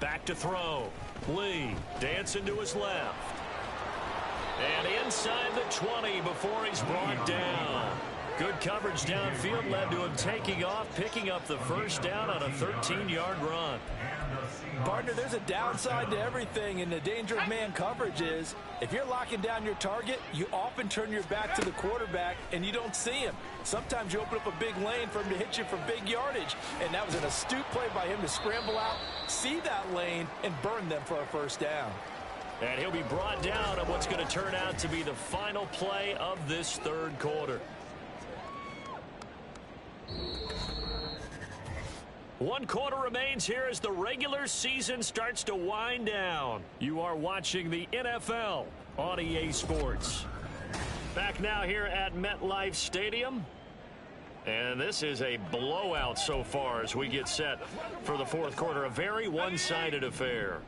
S2: Back to throw. Lee dancing to his left. And inside the 20 before he's brought down. Good coverage downfield led to him taking off, picking up the first down on a 13-yard run.
S3: Partner, there's a downside to everything, and the danger of man coverage is if you're locking down your target, you often turn your back to the quarterback and you don't see him. Sometimes you open up a big lane for him to hit you for big yardage, and that was an astute play by him to scramble out, see that lane, and burn them for a first down.
S2: And he'll be brought down on what's going to turn out to be the final play of this third quarter. One quarter remains here as the regular season starts to wind down. You are watching the NFL on EA Sports. Back now here at MetLife Stadium. And this is a blowout so far as we get set for the fourth quarter. A very one-sided affair.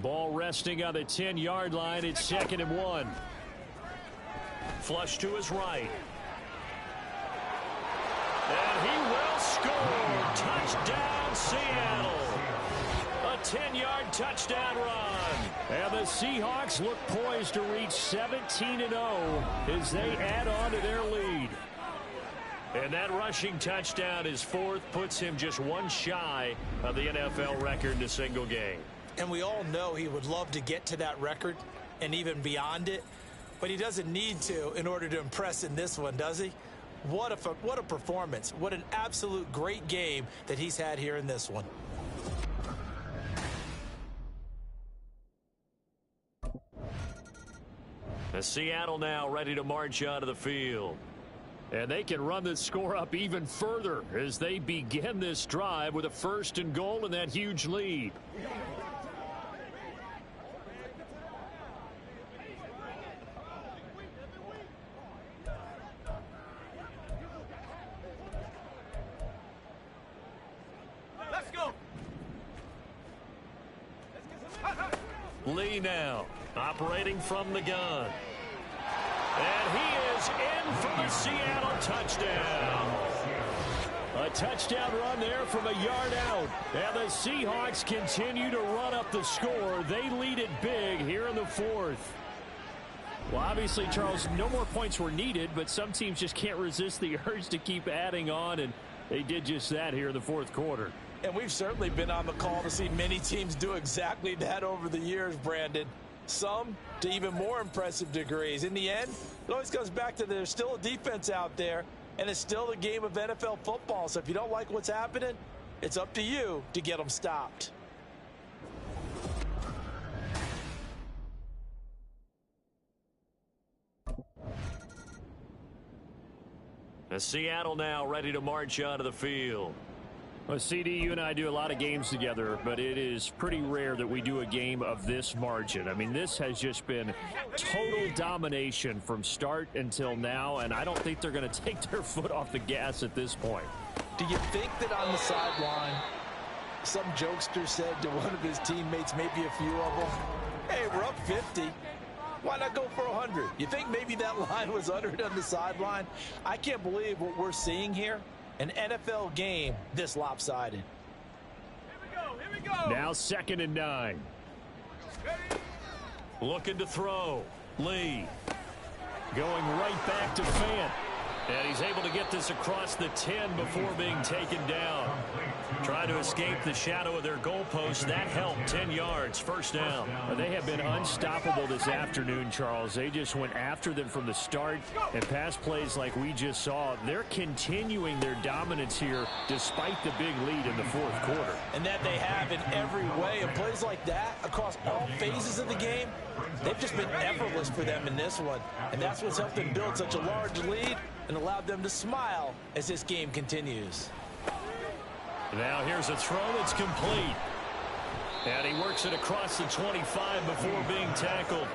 S4: Ball resting on the 10-yard line. It's 2nd and 1.
S2: Flush to his right. And he will score. Touchdown, Seattle. A 10-yard touchdown run.
S4: And the Seahawks look poised to reach 17-0 as they add on to their lead.
S2: And that rushing touchdown, his fourth, puts him just one shy of the NFL record in a single game.
S3: And we all know he would love to get to that record and even beyond it, but he doesn't need to in order to impress in this one, does he? What a performance. What an absolute great game that he's had here in this one.
S2: The Seattle now ready to march onto the field.
S4: And they can run the score up even further as they begin this drive with a 1st and goal and that huge lead.
S2: Lee now operating from the gun. And he is in for the Seattle touchdown.
S4: A touchdown run there from a yard out. And the Seahawks continue to run up the score. They lead it big here in the fourth. Well, obviously, Charles, no more points were needed, but some teams just can't resist the urge to keep adding on, and they did just that here in the fourth quarter.
S3: And we've certainly been on the call to see many teams do exactly that over the years, Brandon. Some to even more impressive degrees. In the end, it always comes back to there's still a defense out there, and it's still a game of NFL football. So if you don't like what's happening, it's up to you to get them stopped.
S2: And Seattle now ready to march onto the field.
S4: Well, CD, you and I do a lot of games together, but it is pretty rare that we do a game of this margin. I mean, this has just been total domination from start until now, and I don't think they're going to take their foot off the gas at this point.
S3: Do you think that on the sideline, some jokester said to one of his teammates, maybe a few of them, hey, we're up 50. Why not go for 100? You think maybe that line was uttered on the sideline? I can't believe what we're seeing here. An NFL game this lopsided.
S7: Here we go.
S4: Now 2nd and 9.
S2: Looking to throw. Lee.
S4: Going right back to Fant.
S2: And he's able to get this across the 10 before being taken down. Trying to escape the shadow of their goalpost. That helped. 10 yards. First down.
S4: They have been unstoppable this afternoon, Charles. They just went after them from the start. And pass plays like we just saw, they're continuing their dominance here despite the big lead in the fourth quarter.
S3: And that they have in every way. And plays like that across all phases of the game, they've just been effortless for them in this one. And that's what's helped them build such a large lead and allowed them to smile as this game continues.
S2: Now here's a throw that's complete. And he works it across the 25 before being tackled.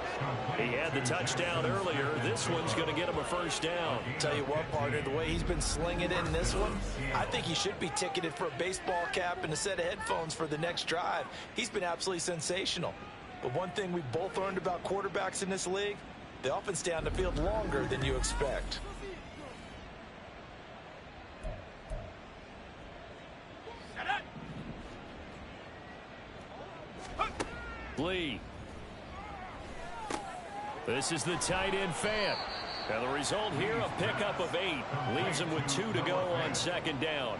S2: He had the touchdown earlier. This one's going to get him a first down.
S3: Tell you what, partner, the way he's been slinging in this one, I think he should be ticketed for a baseball cap and a set of headphones for the next drive. He's been absolutely sensational. But one thing we both learned about quarterbacks in this league, they often stay on the field longer than you expect.
S2: Lee.
S4: This is the tight end Fant.
S2: And the result here, a pickup of 8. Leaves him with 2 to go on second down.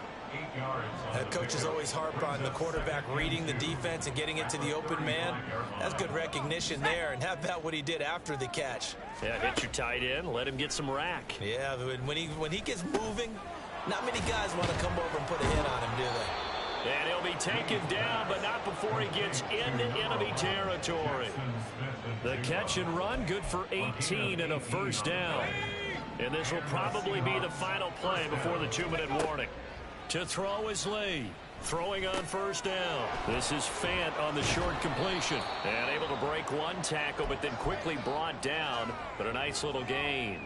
S3: Coaches always harp on the quarterback reading the defense and getting it to the open man. That's good recognition there. And how about what he did after the catch?
S2: Yeah, hit your tight end, let him get some rack.
S3: Yeah, when he gets moving, not many guys want to come over and put a hit on him, do they?
S2: And he'll be taken down, but not before he gets into enemy territory. The catch and run, good for 18 and a first down. And this will probably be the final play before the 2-minute warning. To throw is Lee. Throwing on first down. This is Fant on the short completion. And able to break one tackle, but then quickly brought down. But a nice little gain.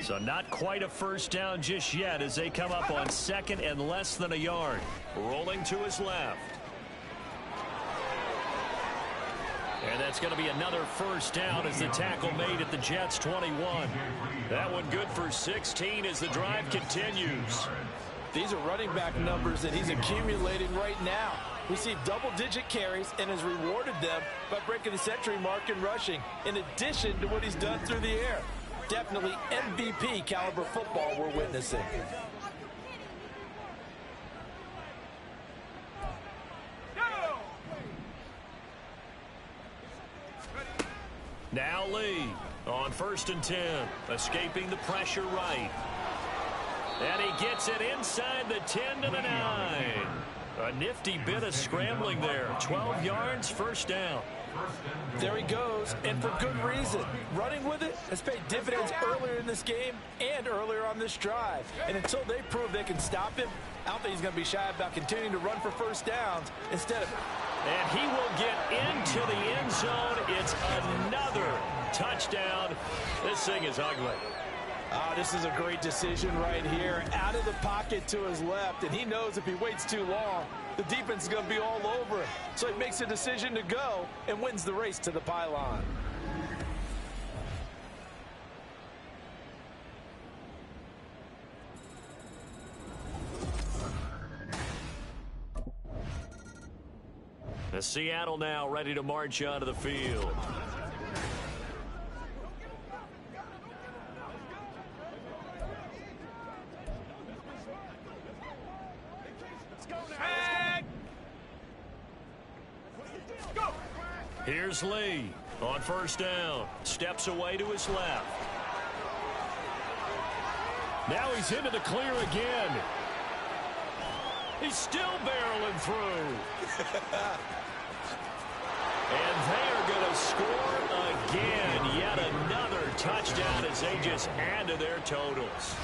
S2: So not quite a first down just yet as they come up on second and less than a yard. Rolling to his left. And that's going to be another first down as the tackle made at the Jets' 21. That one good for 16 as the drive continues.
S3: These are running back numbers that he's accumulating right now. Received double-digit carries and has rewarded them by breaking the century mark in rushing, in addition to what he's done through the air. Definitely MVP caliber football we're witnessing.
S2: Now Lee on 1st and 10, escaping the pressure right. And he gets it inside the 10 to the 9. A nifty bit of scrambling there. 12 yards, first down.
S3: There he goes, and for good reason. Running with it has paid dividends earlier in this game and earlier on this drive. And until they prove they can stop him, I don't think he's going to be shy about continuing to run for first downs instead of...
S2: And he will get into the end zone. It's another touchdown. This thing is ugly.
S3: This is a great decision right here. Out of the pocket to his left, and he knows if he waits too long, the defense is going to be all over him. So he makes a decision to go and wins the race to the pylon.
S2: The Seattle now ready to march onto the field. Here's Lee on first down. Steps away to his left. Now he's into the clear again. He's still barreling through. And they are going to score again. Yet another touchdown as they just add to their totals.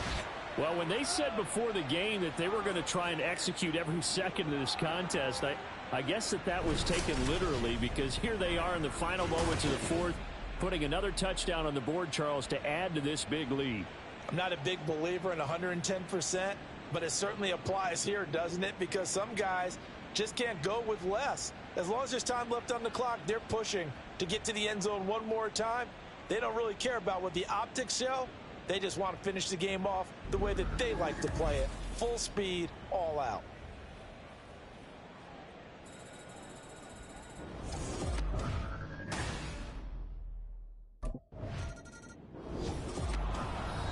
S4: Well, when they said before the game that they were going to try and execute every second of this contest, I guess that was taken literally, because here they are in the final moments of the fourth, putting another touchdown on the board, Charles, to add to this big lead.
S3: I'm not a big believer in 110%, but it certainly applies here, doesn't it? Because some guys just can't go with less. As long as there's time left on the clock, they're pushing to get to the end zone one more time. They don't really care about what the optics show. They just want to finish the game off the way that they like to play it. Full speed, all out.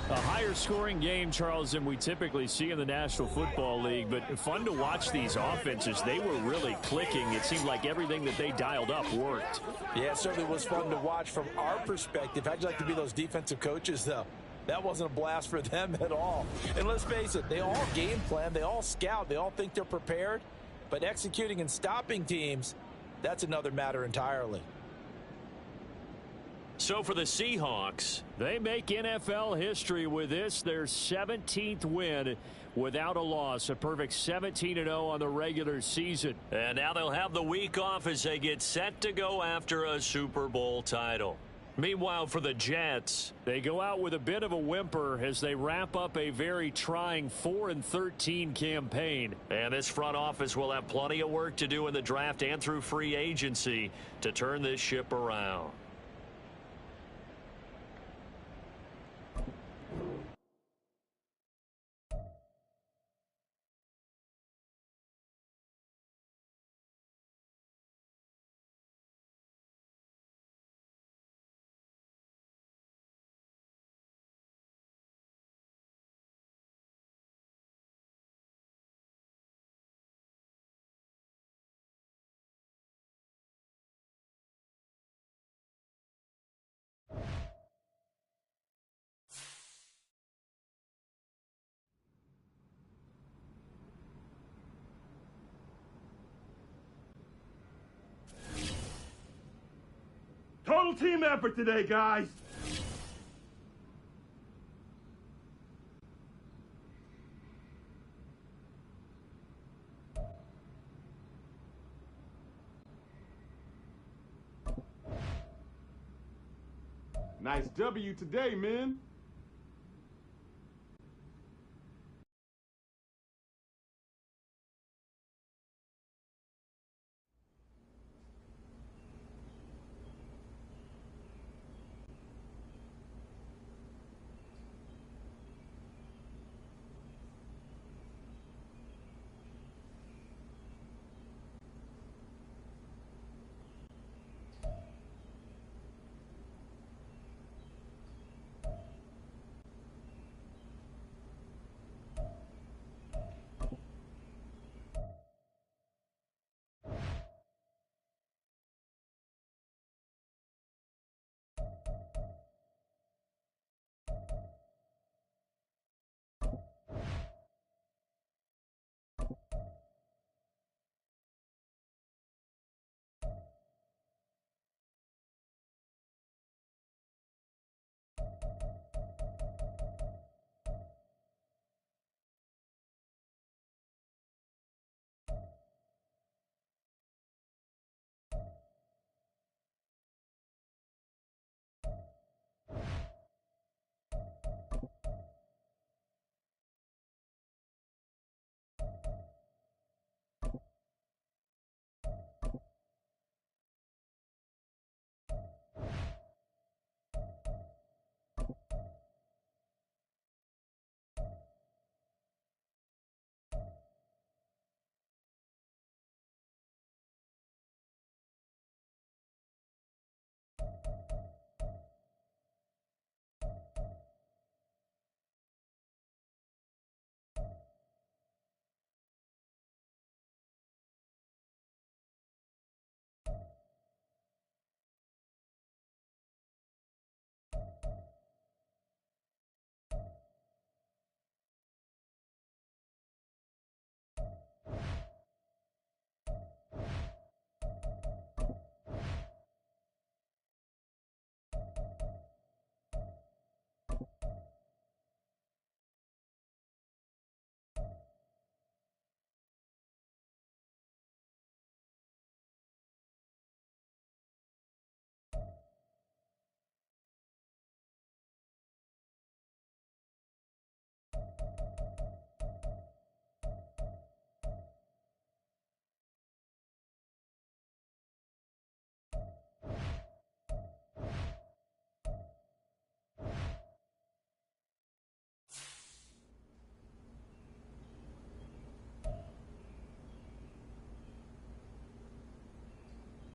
S4: A higher scoring game, Charles, than we typically see in the National Football League, but fun to watch these offenses. They were really clicking. It seemed like everything that they dialed up worked.
S3: Yeah, it certainly was fun to watch from our perspective. How'd you like to be those defensive coaches, though? That wasn't a blast for them at all. And let's face it, they all game plan, they all scout, they all think they're prepared, but executing and stopping teams, that's another matter entirely.
S2: So for the Seahawks,
S4: they make NFL history with this, their 17th win without a loss, a perfect 17-0 on the regular season.
S2: And now they'll have the week off as they get set to go after a Super Bowl title. Meanwhile, for the Jets,
S4: they go out with a bit of a whimper as they wrap up a very trying 4-13 campaign.
S2: And this front office will have plenty of work to do in the draft and through free agency to turn this ship around.
S7: Total team effort today, guys.
S9: Nice W today, man.